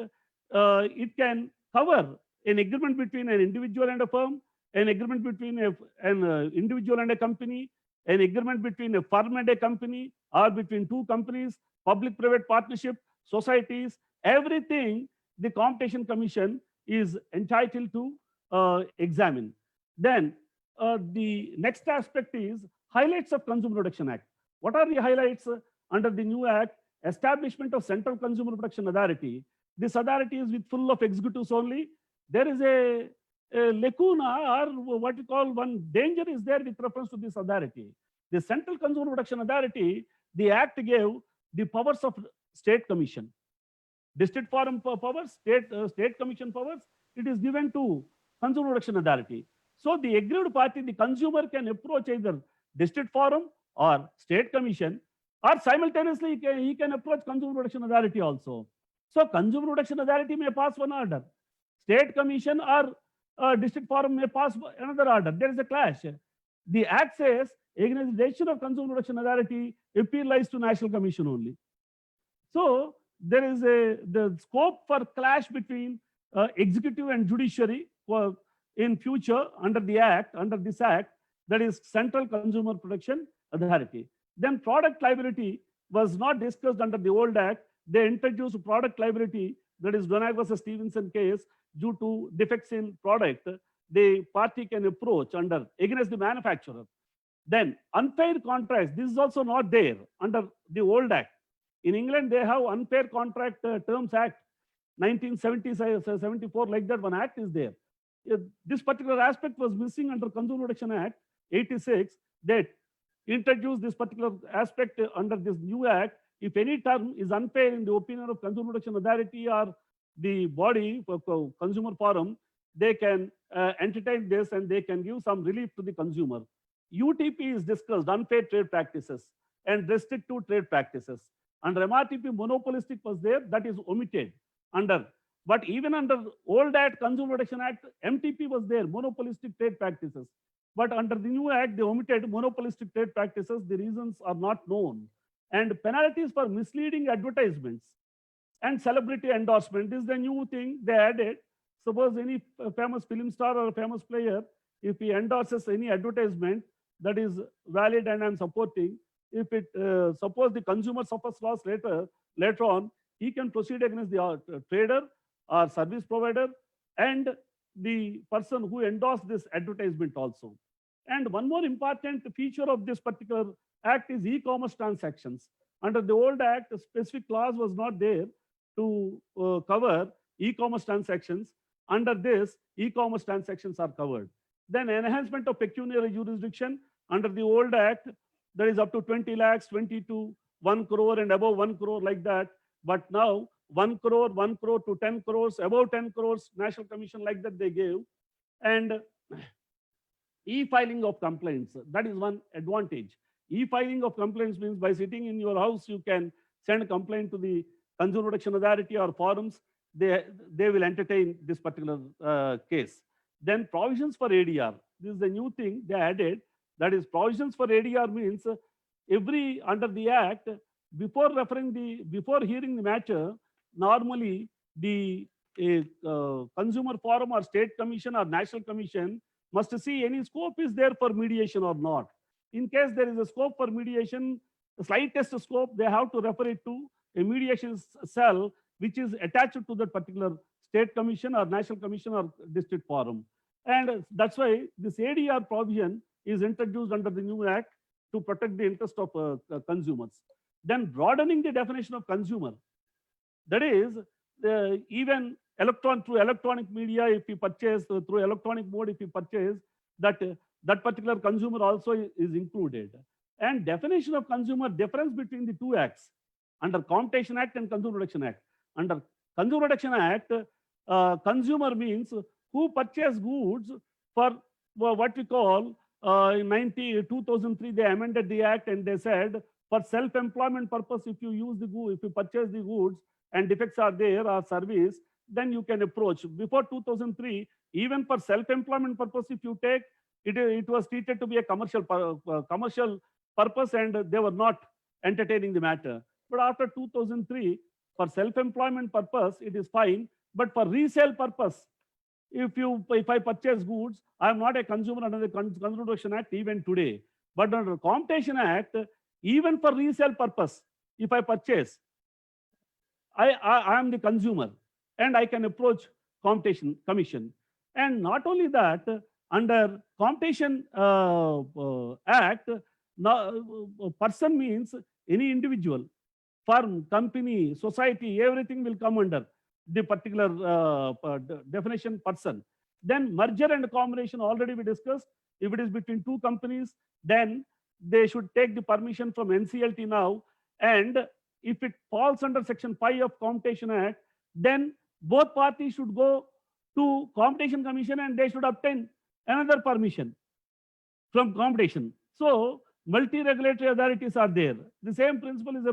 it can cover an agreement between an individual and a firm, an agreement between an individual and a company, an agreement between a firm and a company, or between two companies, public-private partnership, societies, everything the Competition Commission is entitled to examine. Then the next aspect is highlights of Consumer Protection Act. What are the highlights under the new act? Establishment of Central Consumer Protection Authority. This authority is with full of executives only. There is a lacuna, or what you call one danger is there with reference to this authority. The Central Consumer Protection Authority, the act gave the powers of state commission. District forum powers, state commission powers, it is given to Consumer Protection Authority. So the aggrieved party, the consumer, can approach either district forum or state commission or simultaneously he can approach Consumer Protection Authority also. So Consumer Protection Authority may pass one order, State Commission or District Forum may pass another order. There is a clash. The Act says against the decision of Consumer Protection Authority, appeal lies to National Commission only. So there is the scope for clash between executive and judiciary in future under this act, that is Central Consumer Protection Authority. Then product liability was not discussed under the old act. They introduced product liability, that is Donac versus Stevenson case. Due to defects in product, the party can approach against the manufacturer. Then unfair contracts, this is also not there under the old act. In England, they have Unfair Contract Terms Act, 1974, like that one act is there. This particular aspect was missing under Consumer Protection Act 86, that introduced this particular aspect under this new act. If any term is unfair in the opinion of Consumer Protection Authority or the body for consumer forum, they can entertain this and they can give some relief to the consumer. UTP is discussed, unfair trade practices and restrictive trade practices. Under MRTP, monopolistic was there, that is omitted under. But even under old Act, Consumer Protection Act, MTP was there, monopolistic trade practices. But under the new act, they omitted monopolistic trade practices. The reasons are not known. And penalties for misleading advertisements and celebrity endorsement. This is the new thing they added. Suppose any famous film star or a famous player, if he endorses any advertisement that is valid and I'm supporting, if it suppose the consumer suffers loss later on, he can proceed against the trader or service provider and the person who endorsed this advertisement also. And one more important feature of this particular act is e-commerce transactions. Under the old act, a specific clause was not there to cover e-commerce transactions. Under this, e-commerce transactions are covered. Then enhancement of pecuniary jurisdiction under the old act, that is up to 20 lakhs, 20 to 1 crore and above 1 crore like that. But now 1 crore to 10 crores, above 10 crores, National Commission like that they gave. And e-filing of complaints, that is one advantage. E-filing of complaints means by sitting in your house, you can send a complaint to the Consumer Protection Authority or forums. They will entertain this particular case. Then provisions for ADR. This is the new thing they added. That is provisions for ADR means under the act, before hearing the matter, normally the consumer forum or state commission or national commission must see any scope is there for mediation or not. In case there is a scope for mediation, the slightest scope, they have to refer it to a mediation cell which is attached to that particular state commission or national commission or district forum. And that's why this ADR provision is introduced under the new act to protect the interest of consumers. Then broadening the definition of consumer. That is, even through electronic media, if you purchase, through electronic mode, if you purchase, that particular consumer also is included. And definition of consumer, difference between the two acts, under Competition Act and Consumer Protection Act. Under Consumer Protection Act, consumer means who purchase goods for what we call, in 2003, they amended the act and they said, for self-employment purpose, if you use the goods, if you purchase the goods and defects are there or service, then you can approach. Before 2003, even for self-employment purpose, if you take, it was treated to be a commercial purpose and they were not entertaining the matter. But after 2003, for self-employment purpose, it is fine. But for resale purpose, if I purchase goods, I am not a consumer under the Consumer Protection Act even today. But under Competition Act, even for resale purpose, if I purchase, I am the consumer and I can approach Competition Commission. And not only that, under Competition Act, person means any individual, firm, company, society, everything will come under the particular definition person. Then merger and combination already we discussed. If it is between two companies, then they should take the permission from NCLT now. And if it falls under Section 5 of Competition Act, then both parties should go to Competition Commission and they should obtain another permission from competition. So multi-regulatory authorities are there. The same principle is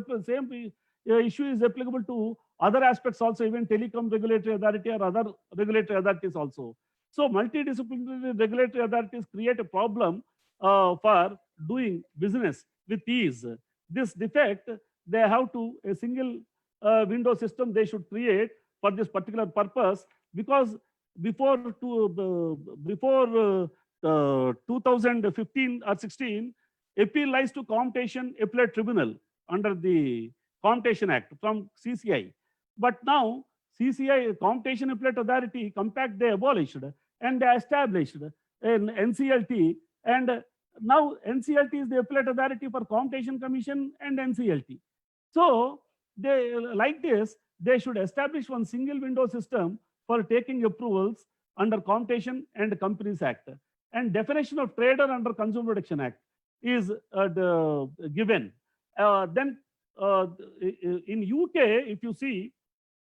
issue is applicable to other aspects also, even telecom regulatory authority or other regulatory authorities also. So multidisciplinary regulatory authorities create a problem for doing business with ease. This defect, they have to a single window system they should create for this particular purpose, because before 2015 or 16, appeal lies to Competition Appellate Tribunal under the Competition Act from CCI. But now CCI, Competition Appellate Authority Compact, they abolished and they established an NCLT, and now NCLT is the appellate authority for Competition Commission and NCLT. So they, like this, they should establish one single window system for taking approvals under Competition and Companies Act. And definition of trader under Consumer Protection Act is given. Then in UK, if you see,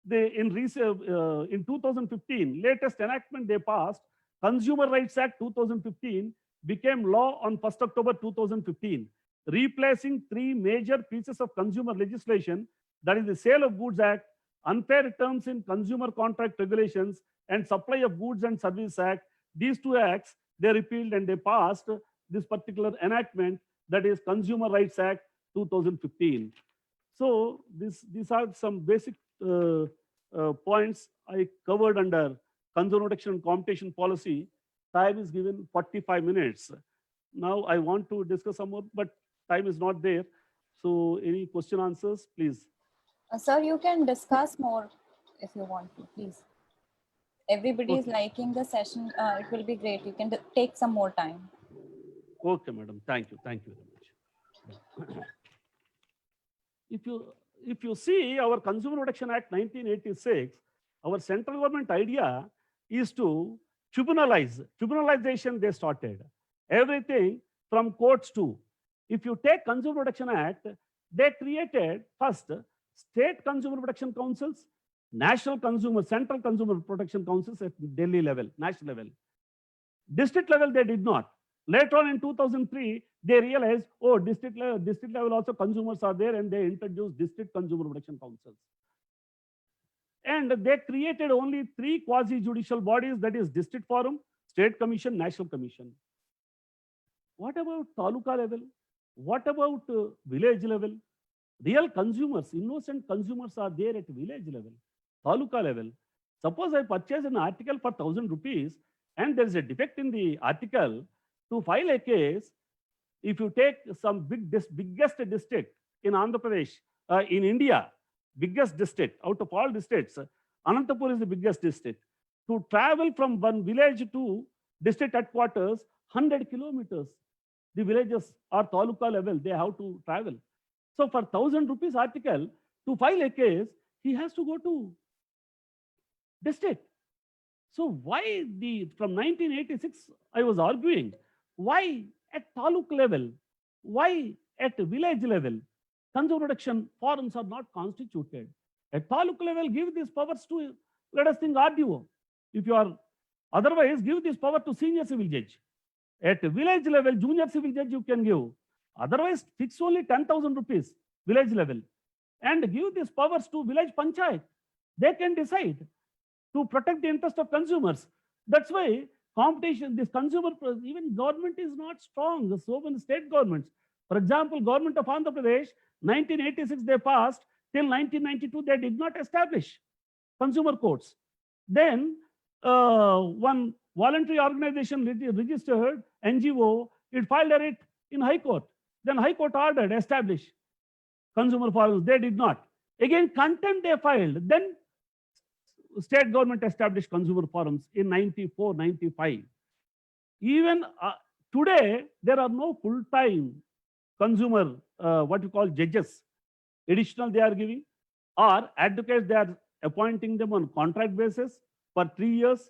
in 2015, latest enactment they passed, Consumer Rights Act 2015 became law on 1st October 2015, replacing three major pieces of consumer legislation, that is the Sale of Goods Act, Unfair Terms in Consumer Contract Regulations, and Supply of Goods and Services Act. These two acts, they repealed and they passed this particular enactment, that is Consumer Rights Act 2015. So these are some basic points I covered under Consumer Protection and Competition Policy. Time is given 45 minutes. Now I want to discuss some more, but time is not there. So any question answers, please. Sir, you can discuss more if you want to, please. Everybody is liking the session. It will be great. You can take some more time. Okay, madam. Thank you. Thank you very much. If you see our Consumer Protection Act 1986, our central government idea is to tribunalization they started. Everything from courts to. If you take Consumer Protection Act, they created first state consumer protection councils, central consumer protection councils at Delhi level, national level. District level, they did not. Later on in 2003, they realized, oh, district level also consumers are there, and they introduced district consumer protection councils. And they created only three quasi-judicial bodies, that is District Forum, State Commission, National Commission. What about Taluka level? What about village level? Real consumers, innocent consumers are there at village level, Taluka level. Suppose I purchase an article for 1,000 rupees and there is a defect in the article. To file a case, if you take some biggest district in Andhra Pradesh, in India, biggest district, out of all districts, Anantapur is the biggest district. To travel from one village to district headquarters, 100 kilometers. The villages are Taluka level, they have to travel. So for 1,000 rupees article, to file a case, he has to go to district. So why from 1986, I was arguing, why at taluk level, why at village level, consumer protection forums are not constituted? At taluk level, give these powers to, let us think, RDO. If you are, otherwise, give this power to senior civil judge. At village level, junior civil judge you can give. Otherwise, fix only 10,000 rupees, village level. And give these powers to village panchayat. They can decide to protect the interest of consumers. That's why competition, this consumer, even government is not strong. So many state governments. For example, government of Andhra Pradesh, 1986 they passed, till 1992 they did not establish consumer courts. Then one voluntary organization registered, NGO, it filed a writ in High Court. Then High Court ordered, establish consumer forums. They did not. Again, contempt they filed. Then state government established consumer forums in 94, 95. Even today, there are no full-time consumer, what you call judges. Additional they are giving, or advocates, they are appointing them on contract basis for 3 years.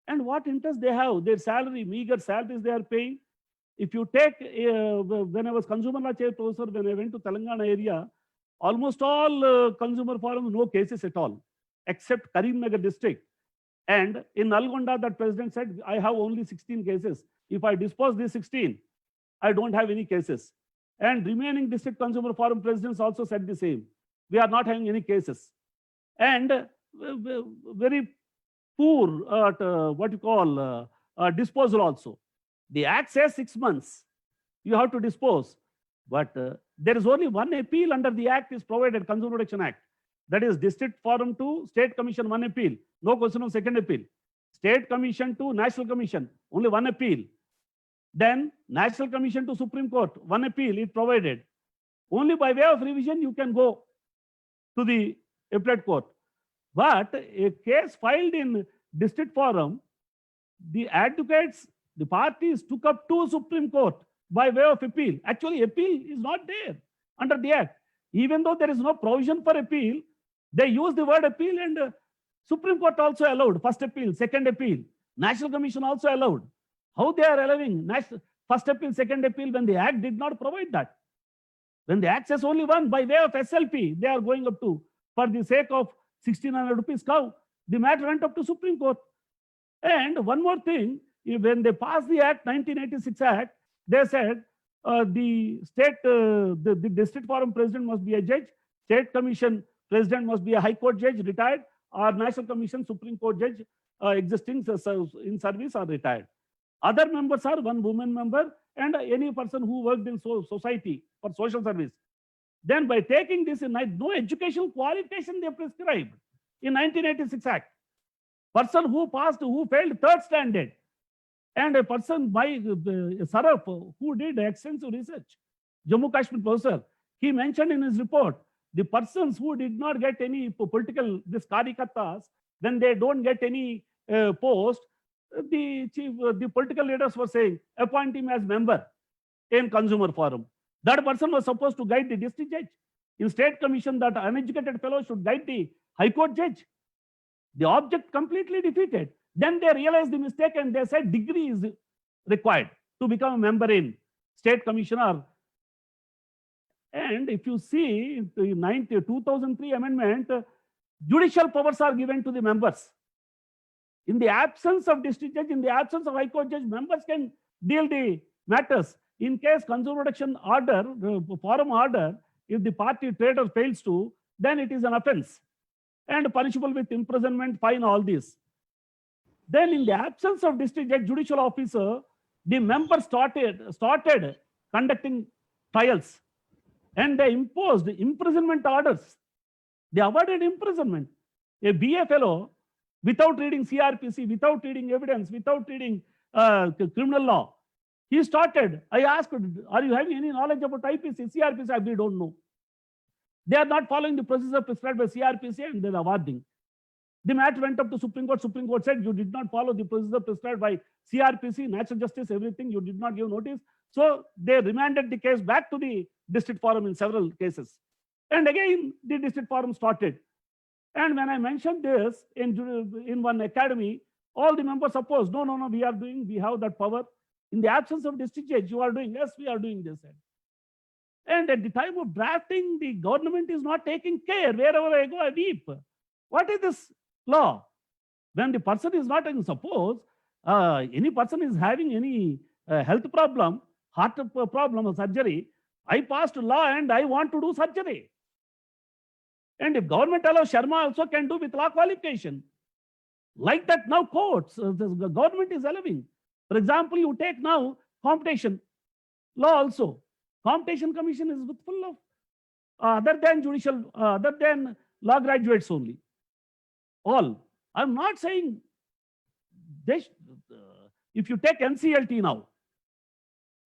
And what interest they have, their salary, meager salaries they are paying. If you take, when I was consumer law chair professor, when I went to Telangana area, almost all consumer forums, no cases at all, except Karimnagar district. And in Nalgonda, that president said, I have only 16 cases. If I dispose these 16, I don't have any cases. And remaining district consumer forum presidents also said the same. We are not having any cases. And very poor at what you call disposal also. The Act says 6 months you have to dispose, but there is only one appeal under the Act is provided, Consumer Protection Act. That is District Forum to State Commission, one appeal. No question of second appeal. State Commission to National Commission, only one appeal. Then National Commission to Supreme Court, one appeal is provided. Only by way of revision you can go to the appellate court. But a case filed in District Forum, the advocates, the parties took up to Supreme Court by way of appeal. Actually, appeal is not there under the Act. Even though there is no provision for appeal, they use the word appeal, and Supreme Court also allowed first appeal, second appeal. National Commission also allowed. How they are allowing first appeal, second appeal when the Act did not provide that? When the Act says only one, by way of SLP, they are going up to, for the sake of 1,600 rupees cow, the matter went up to Supreme Court. And one more thing, when they passed the Act, 1986 Act, they said the state, the district forum president must be a judge, state commission president must be a high court judge, retired, or national commission Supreme Court judge existing in service or retired. Other members are one woman member and any person who worked in society for social service. Then by taking this in, no educational qualification they prescribed in 1986 Act. Person who passed, who failed third standard, and a person by Saraf who did extensive research, Jammu Kashmir professor, he mentioned in his report, the persons who did not get any political, this karyakartas, when they don't get any post, the political leaders were saying, appoint him as member in consumer forum. That person was supposed to guide the district judge. In state commission, that uneducated fellow should guide the high court judge. The object completely defeated. Then they realized the mistake and they said degree is required to become a member in state commissioner. And if you see in the 2003 amendment, judicial powers are given to the members. In the absence of district judge, in the absence of high court judge, members can deal the matters. In case consumer protection order, forum order, if the party trader fails to, then it is an offense and punishable with imprisonment, fine, all this. Then in the absence of district judge, judicial officer, the members started conducting trials and they imposed imprisonment orders. They avoided imprisonment. A BA fellow, without reading CRPC, without reading evidence, without reading criminal law, he started. I asked, are you having any knowledge about IPC, CRPC? We don't know. They are not following the procedure prescribed by CRPC and they are awarding. The matter went up to Supreme Court. Supreme Court said you did not follow the procedure prescribed by CRPC, natural justice, everything. You did not give notice. So they remanded the case back to the district forum in several cases. And again, the district forum started. And when I mentioned this in one academy, all the members opposed. No, we are doing, we have that power. In the absence of district judge, you are doing, yes, we are doing this. And at the time of drafting, the government is not taking care. Wherever I go, I weep. What is this law? When the person is not, suppose any person is having any health problem, heart problem or surgery, I passed law and I want to do surgery. And if government allows, Sharma also can do with law qualification. Like that now courts, the government is allowing. For example, you take now competition law also. Competition Commission is full of other than judicial, other than law graduates only. All. I'm not saying this. If you take NCLT now,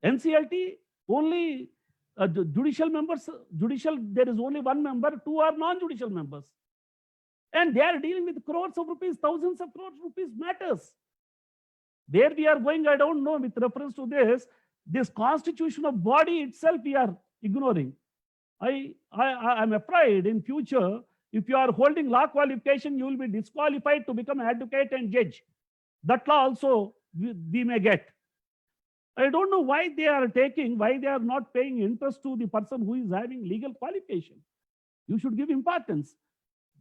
NCLT only judicial members, there is only one member, two are non-judicial members. And they are dealing with crores of rupees, thousands of crores of rupees matters. Where we are going, I don't know, with reference to this constitution of body itself we are ignoring. I'm afraid in future, if you are holding law qualification, you will be disqualified to become advocate and judge. That law also we may get. I don't know why they are not paying interest to the person who is having legal qualification. You should give importance.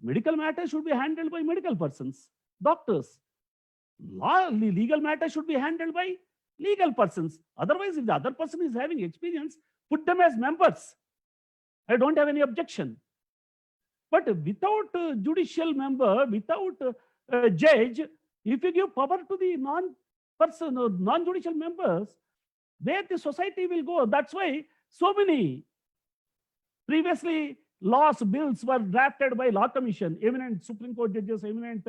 Medical matters should be handled by medical persons, doctors. Legal matters should be handled by legal persons. Otherwise, if the other person is having experience, put them as members. I don't have any objection. But without a judicial member, without a judge, if you give power to the non-person or non-judicial members, where the society will go? That's why so many previously laws, bills were drafted by law commission, eminent Supreme Court judges, eminent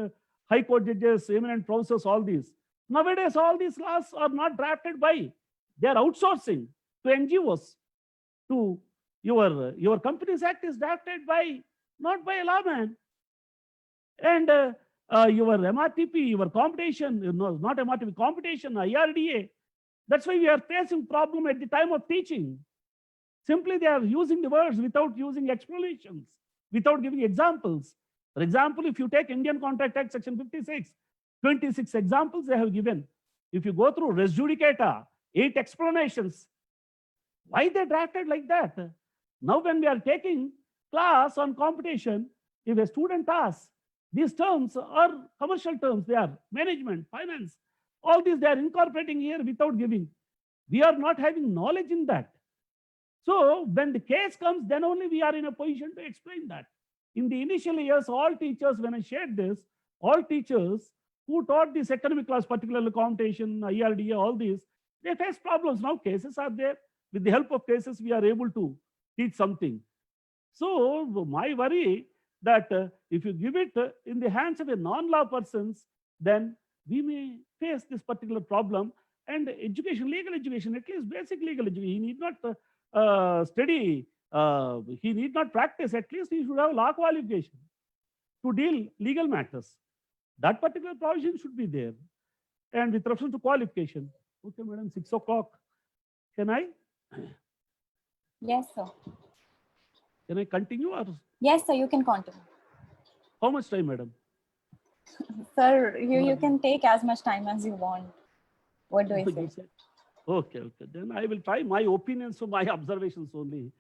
High Court judges, eminent professors, all these. Nowadays, all these laws are not drafted by, they are outsourcing to NGOs. To your Companies Act is drafted by, not by a lawman. And your MRTP, your competition, no, not MRTP, competition, IRDA. That's why we are facing problem at the time of teaching. Simply they are using the words without using explanations, without giving examples. For example, if you take Indian Contract Act section 56, 26 examples they have given. If you go through res judicata, 8 explanations. Why they drafted like that? Now when we are taking class on competition, if a student asks, these terms are commercial terms, they are management, finance, all these they are incorporating here without giving. We are not having knowledge in that. So when the case comes, then only we are in a position to explain that. In the initial years, all teachers, when I shared this, all teachers who taught this economic class, particularly competition, IRDA, all these, they face problems. Now cases are there. With the help of cases, we are able to teach something. So my worry that if you give it in the hands of a non-law persons, then we may face this particular problem. And education, legal education, at least basic legal education, he need not study, he need not practice, at least he should have law qualification to deal legal matters. That particular provision should be there. And with reference to qualification, okay, madam, 6 o'clock. Can I? Yes, sir. Can I continue or Yes, sir, you can continue. how much time, madam? Sir, you can take as much time as you want. What do I You say? said- Okay, okay. Then I will try my opinions, so my observations only.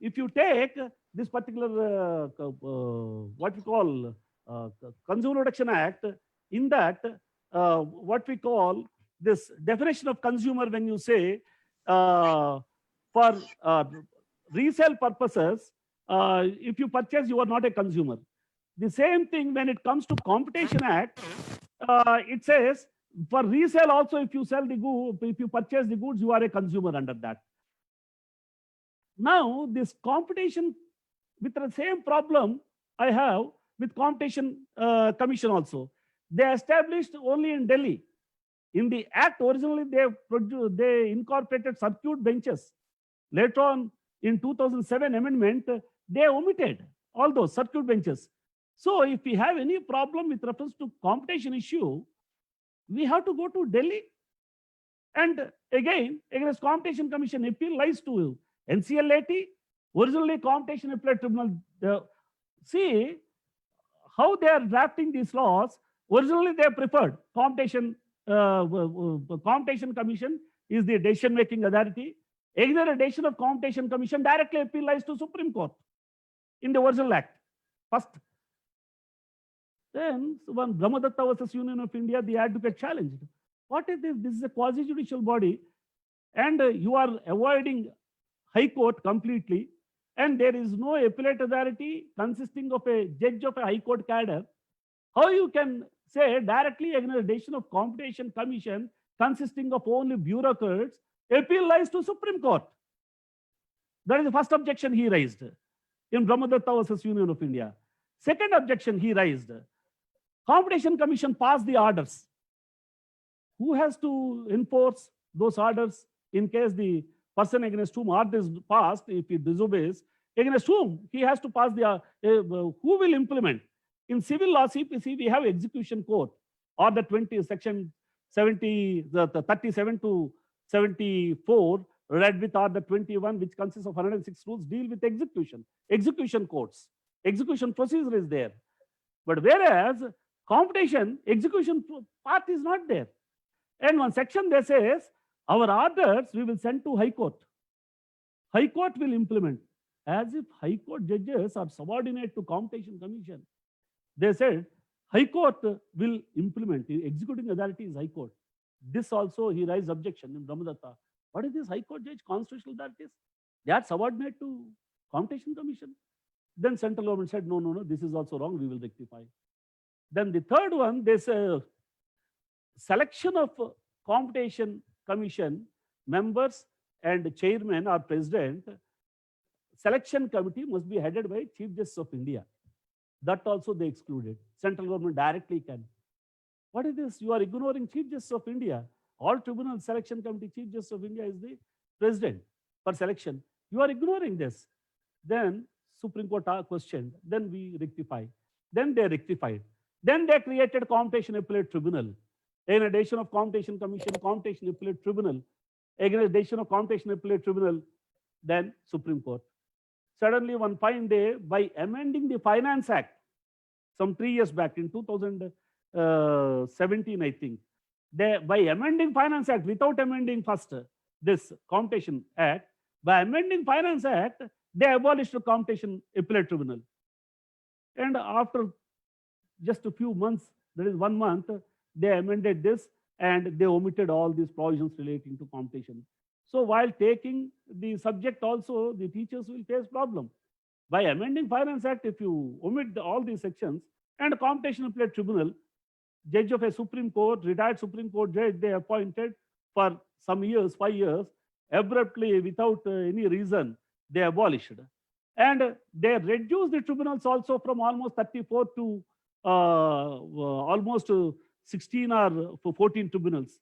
If you take this particular, what we call Consumer Protection Act, in that, what we call this definition of consumer, when you say for resale purposes, if you purchase, you are not a consumer. The same thing when it comes to Competition Act, it says for resale also, if you sell the goods, if you purchase the goods, you are a consumer under that. Now, this competition, with the same problem I have with Competition Commission also. They established only in Delhi. In the act, originally they incorporated circuit benches. Later on, in 2007 amendment, they omitted all those circuit benches. So if we have any problem with reference to competition issue, we have to go to Delhi. And again, against Competition Commission, appeal lies to NCLAT, originally Competition Appellate Tribunal. See how they are drafting these laws. Originally, they preferred Competition Commission is the decision-making authority. Again, a decision of Competition Commission directly appeal lies to Supreme Court in the original act. First. Then one Brahmadatta versus Union of India, the advocate challenged. What is this? This is a quasi-judicial body, and you are avoiding High Court completely, and there is no appellate authority consisting of a judge of a High Court cadre. How you can say directly against a decision of Competition Commission consisting of only bureaucrats, appeal lies to Supreme Court? That is the first objection he raised in Brahmadatta versus Union of India. Second objection he raised, Competition Commission passed the orders. Who has to enforce those orders in case the person against whom order is passed, if he disobeys, against whom he has to pass the, who will implement? In civil law, CPC, we have execution court, or the 20, section 70, the 37 to 74, read with order 21, which consists of 106 rules, deal with execution courts. Execution procedure is there. But whereas competition, execution part is not there. And one section they says, our orders we will send to High Court. High Court will implement. As if High Court judges are subordinate to Competition Commission. They said High Court will implement. The executing authority is High Court. This also he raised objection in Brahmadatta. What is this High Court judge, constitutional authorities? They are subordinate to Competition Commission. Then central government said, no, no, no, this is also wrong, we will rectify. Then the third one, this selection of Competition Commission members and chairman or president, selection committee must be headed by Chief Justice of India. That also they excluded. Central government directly can. What is this? You are ignoring Chief Justice of India. All tribunal selection committee, Chief Justice of India is the president for selection. You are ignoring this. Then Supreme Court questioned. Then we rectify. Then they rectified. Then they created Competition Appellate Tribunal. In addition of Competition Commission, Competition Appellate Tribunal. In addition of Competition Appellate Tribunal, then Supreme Court. Suddenly one fine day, by amending the Finance Act, some 3 years back in 2017, I think, they, by amending Finance Act, without amending first this Competition Act, by amending Finance Act, they abolished the Competition Appellate Tribunal. And after just a few months, that is 1 month, they amended this and they omitted all these provisions relating to competition. So while taking the subject also, the teachers will face problem. By amending Finance Act, if you omit all these sections, and Competition Appellate Tribunal, judge of a Supreme Court, retired Supreme Court judge, they appointed for some years, 5 years, abruptly without any reason, they abolished. And they reduced the tribunals also from almost 34 to almost 16 or 14 tribunals.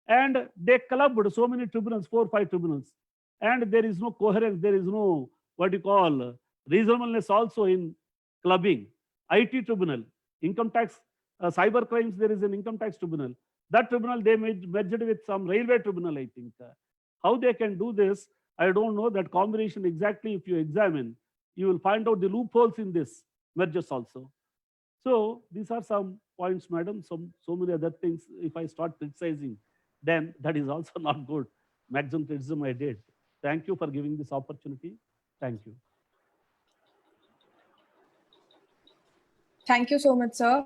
And they clubbed so many tribunals, 4 or 5 tribunals. And there is no coherence, there is no, what you call, reasonableness also in clubbing. IT tribunal, income tax, cyber crimes, there is an income tax tribunal. That tribunal they merged with some railway tribunal, I think. How they can do this, I don't know. That combination exactly, if you examine, you will find out the loopholes in this mergers also. So these are some points, madam. So many other things. If I start criticizing, then that is also not good. Maximum criticism I did. Thank you for giving this opportunity. Thank you. Thank you so much, sir.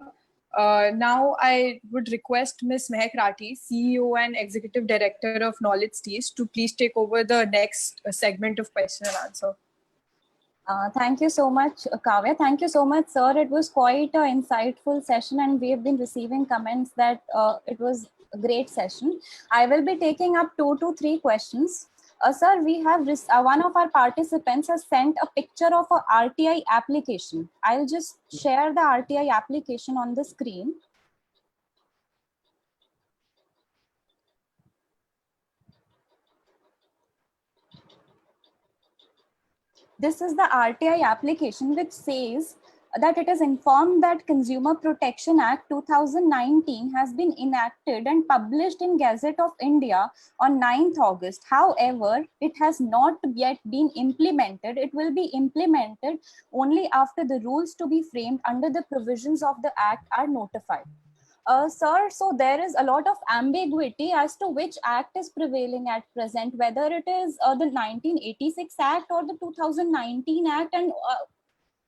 Now I would request Ms. Mehak Rathi, CEO and Executive Director of Knowledge Steez, to please take over the next segment of question and answer. Thank you so much, Kavya. Thank you so much, sir. It was quite an insightful session and we have been receiving comments that it was a great session. I will be taking up 2 to 3 questions. Sir, we have one of our participants has sent a picture of a RTI application. I'll just share the RTI application on the screen. This is the RTI application which says that it is informed that Consumer Protection Act 2019 has been enacted and published in Gazette of India on 9th August. However, it has not yet been implemented. It will be implemented only after the rules to be framed under the provisions of the Act are notified. Sir, so there is a lot of ambiguity as to which act is prevailing at present, whether it is the 1986 Act or the 2019 Act, and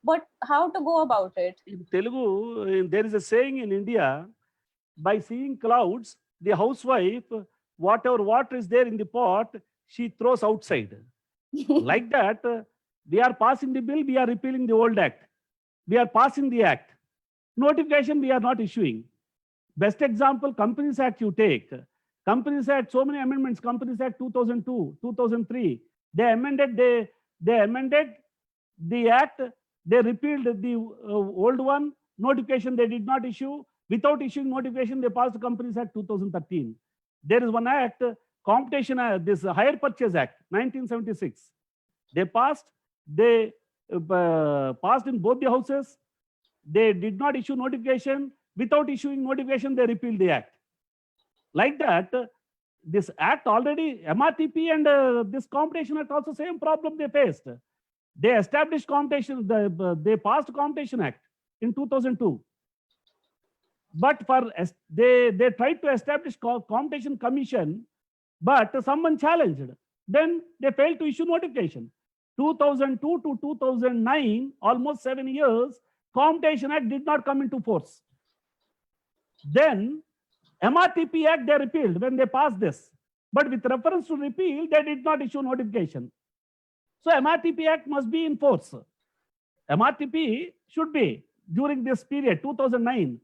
but how to go about it? In Telugu, there is a saying in India, by seeing clouds, the housewife, whatever water is there in the pot, she throws outside. Like that, we are passing the bill, we are repealing the old act. We are passing the act. Notification we are not issuing. Best example, Companies Act you take. Companies Act, so many amendments, Companies Act 2002, 2003. They amended the act, they repealed the old one. Notification they did not issue. Without issuing notification, they passed Companies Act 2013. There is one act, Competition, this Hire Purchase Act, 1976. They passed in both the houses. They did not issue notification. Without issuing notification, they repealed the act. Like that, this act already, MRTP and this Competition Act also same problem they faced. They established competition, they passed Competition Act in 2002. But they tried to establish Competition Commission, but someone challenged. Then they failed to issue notification. 2002 to 2009, almost 7 years, Competition Act did not come into force. Then MRTP Act they repealed when they passed this. But with reference to repeal, they did not issue notification. So MRTP Act must be in force. MRTP should be during this period, 2009.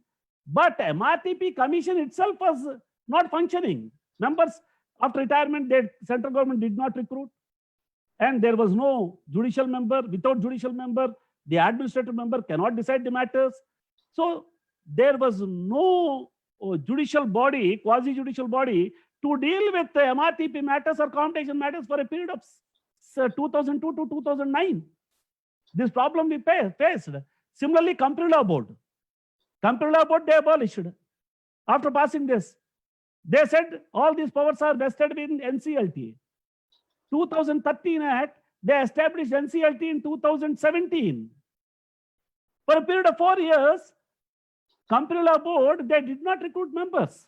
But MRTP Commission itself was not functioning. Members after retirement, the central government did not recruit. And there was no judicial member. Without judicial member, the administrative member cannot decide the matters. So there was no judicial body, quasi-judicial body to deal with the MRTP matters or competition matters for a period of 2002 to 2009. This problem we faced. Similarly, Company Law Board. Company Law Board they abolished. After passing this, they said all these powers are vested in NCLT. 2013 Act, they established NCLT in 2017. For a period of 4 years, Company Law Board, they did not recruit members.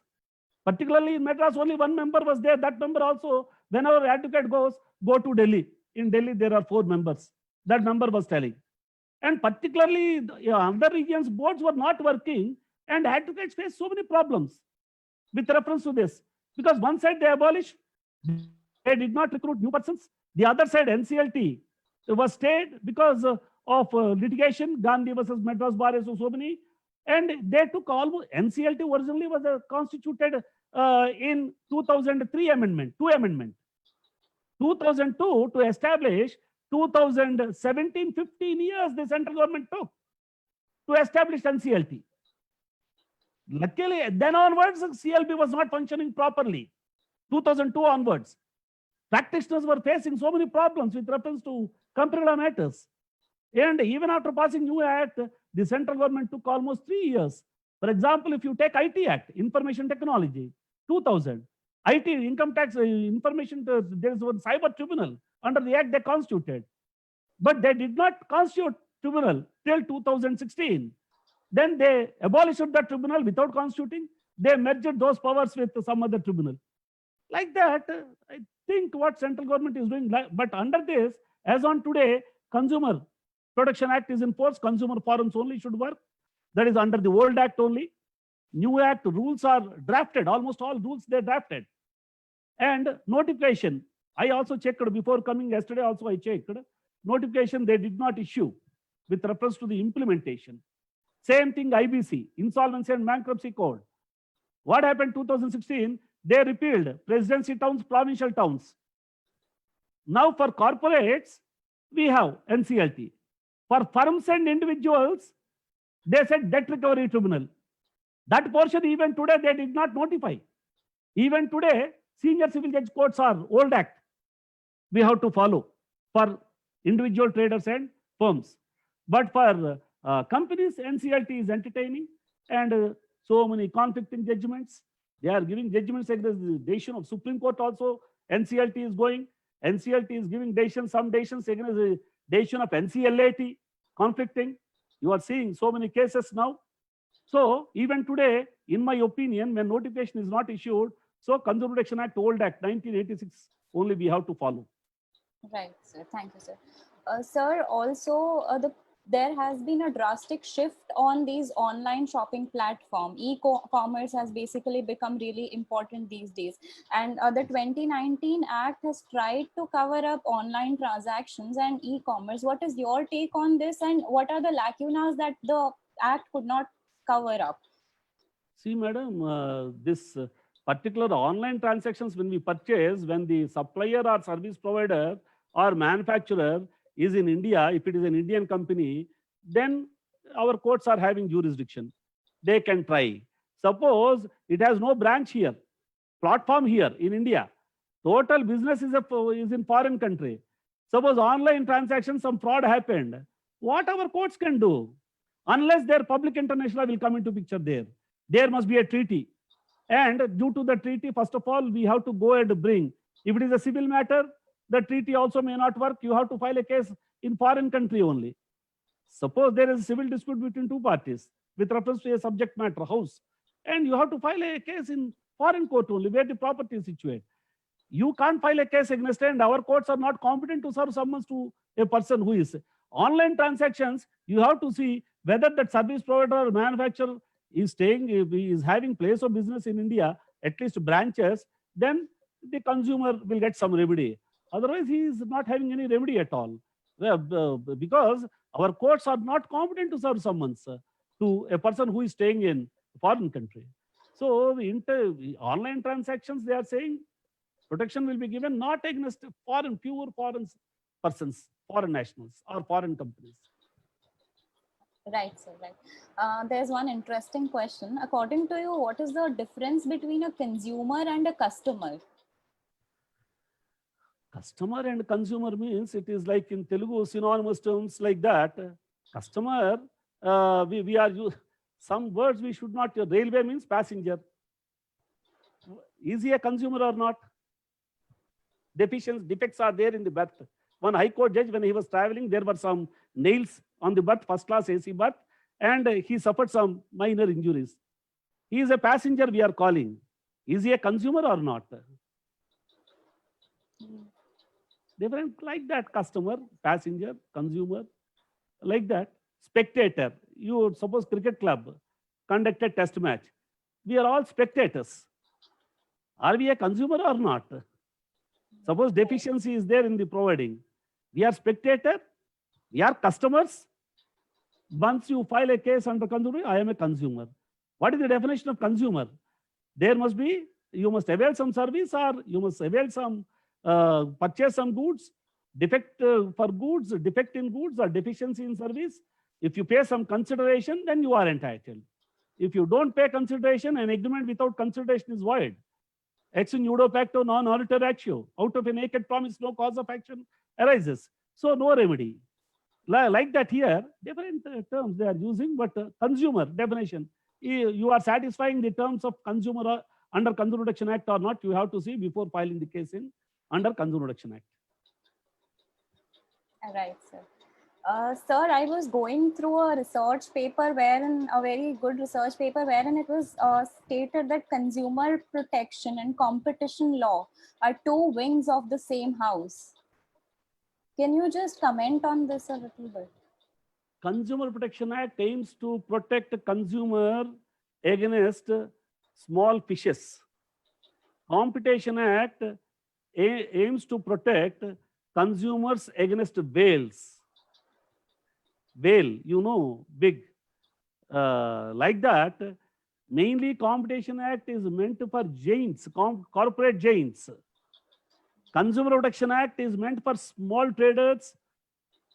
Particularly in Madras, only one member was there. That member also, whenever advocate goes, go to Delhi. In Delhi, there are 4 members. That number was telling. And particularly, other regions, boards were not working, and advocates faced so many problems with reference to this. Because one side they abolished, they did not recruit new persons. The other side, NCLT, was stayed because of litigation, Gandhi versus Madras Bar Association, and they took almost, NCLT originally was constituted in 2003 amendment, 2002 to establish 2017, 15 years the central government took to establish NCLT. Luckily, then onwards, CLB was not functioning properly. 2002 onwards. Practitioners were facing so many problems with reference to company law matters. And even after passing new act, the central government took almost 3 years. For example, if you take IT Act, Information Technology, 2000, IT, Income Tax, Information, there is one cyber tribunal. Under the act they constituted. But they did not constitute tribunal till 2016. Then they abolished that tribunal without constituting. They merged those powers with some other tribunal. Like that, I think what central government is doing, but under this, as on today, Consumer Protection Act is in force. Consumer forums only should work. That is under the old act only. New act rules are drafted. Almost all rules they drafted. And notification, I also checked before coming yesterday. Also I checked notification they did not issue with reference to the implementation. Same thing IBC, Insolvency and Bankruptcy Code. What happened 2016? They repealed presidency towns, provincial towns. Now for corporates, we have NCLT. For firms and individuals, they said debt recovery tribunal. That portion even today they did not notify. Even today, senior civil judge courts are old act. We have to follow for individual traders and firms. But for companies, NCLT is entertaining, and so many conflicting judgments. They are giving judgments against the decision of Supreme Court also. NCLT is going. NCLT is giving decisions, some decisions against the decision of NCLAT, conflicting. You are seeing so many cases now. So even today, in my opinion, when notification is not issued, so Consumer Protection Act, old act, 1986, only we have to follow. Right, sir. Thank you, sir. Sir, also there has been a drastic shift on these online shopping platform. E-commerce has basically become really important these days. And the 2019 Act has tried to cover up online transactions and e-commerce. What is your take on this, and what are the lacunas that the Act could not cover up? See, madam, this particular online transactions when we purchase, when the supplier or service provider or manufacturer is in India, if it is an Indian company, then our courts are having jurisdiction. They can try. Suppose it has no branch here, platform here in India. Total business is in foreign country. Suppose online transactions, some fraud happened. What our courts can do? Unless their public international will come into picture there. There must be a treaty. And due to the treaty, first of all, we have to go and bring. If it is a civil matter, the treaty also may not work. You have to file a case in foreign country only. Suppose there is a civil dispute between two parties with reference to a subject matter, house, and you have to file a case in foreign court only where the property is situated. You can't file a case against, and our courts are not competent to serve summons to a person who is online transactions. You have to see whether that service provider or manufacturer is staying, if he is having place of business in India, at least branches, then the consumer will get some remedy. Otherwise, he is not having any remedy at all. Because our courts are not competent to serve summons to a person who is staying in a foreign country. So the online transactions, they are saying protection will be given not against pure foreign persons, foreign nationals or foreign companies. Right, sir, right. There's one interesting question. According to you, what is the difference between a consumer and a customer? Customer and consumer means it is like in Telugu synonymous terms like that. Customer, we are some words we should not. Railway means passenger. Is he a consumer or not? Defects are there in the berth. One High Court judge, when he was traveling, there were some nails on the berth, first class AC berth, and he suffered some minor injuries. He is a passenger, we are calling. Is he a consumer or not? Different like that. Customer, passenger, consumer, like that. Spectator. You suppose cricket club conducted test match. We are all spectators. Are we a consumer or not? Suppose deficiency is there in the providing. We are spectator. We are customers. Once you file a case under consumer, I am a consumer. What is the definition of consumer? There must be, you must avail some service, or you must avail some, purchase some goods, defect for goods, defect in goods or deficiency in service. If you pay some consideration, then you are entitled. If you don't pay consideration, an agreement without consideration is void. Ex nudo pacto non alter actio. Out of a naked promise, no cause of action arises. So no remedy. Like that here, different terms they are using, but consumer definition. You are satisfying the terms of consumer under Consumer Protection Act or not, you have to see before filing the case in under Consumer Protection Act. Right, sir. Sir, I was going through a research paper wherein, a very good research paper wherein it was stated that consumer protection and competition law are two wings of the same house. Can you just comment on this a little bit? Consumer Protection Act aims to protect the consumer against small fishes. Competition Act aims to protect consumers against whales. Whale, you know, big. Like that, mainly Competition Act is meant for giants, corporate giants. Consumer Protection Act is meant for small traders,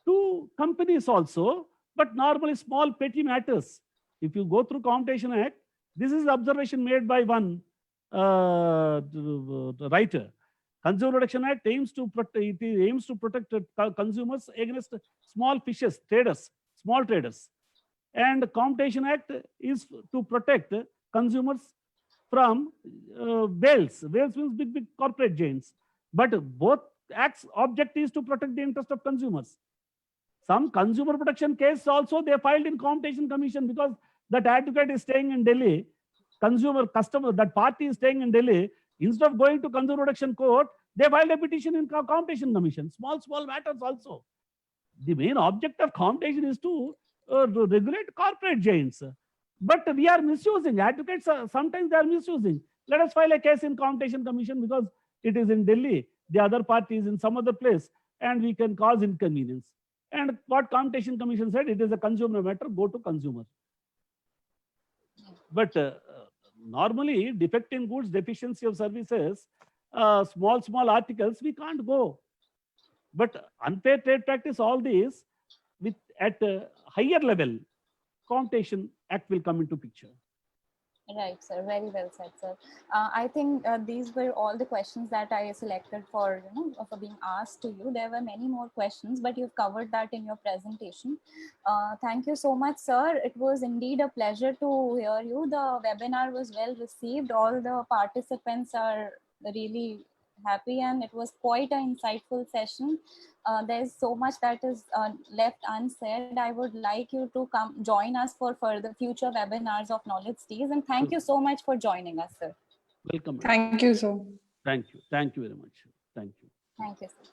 to companies also, but normally small petty matters. If you go through Competition Act, this is the observation made by one writer. Consumer Protection Act aims to protect consumers against small fishes, traders, small traders. And the Competition Act is to protect consumers from whales. Whales means big corporate giants. But both acts' object is to protect the interest of consumers. Some consumer protection case also they filed in Competition Commission because that advocate is staying in Delhi, customer, that party is staying in Delhi. Instead of going to Consumer Protection Court, they filed a petition in Competition Commission. Small matters also. The main object of competition is to regulate corporate giants. But we are misusing. Advocates, sometimes they are misusing. Let us file a case in Competition Commission because it is in Delhi. The other party is in some other place and we can cause inconvenience. And what Competition Commission said, it is a consumer matter, go to consumer. But normally, defect in goods, deficiency of services, small articles, we can't go. But unfair trade practice, all these, with at a higher level, Competition Act will come into picture. Right, sir. Very well said, sir. I think these were all the questions that I selected for, for being asked to you. There were many more questions, but you've covered that in your presentation. Thank you so much, sir. It was indeed a pleasure to hear you. The webinar was well received. All the participants are really happy and it was quite an insightful session. There's so much that is left unsaid. I would like you to come join us for further future webinars of Knowledge Teas, and thank you so much for joining us, sir. Welcome. Thank you, sir. Thank you. Thank you very much. Thank you. Thank you, sir.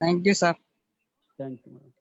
Thank you, sir. Thank you, madam.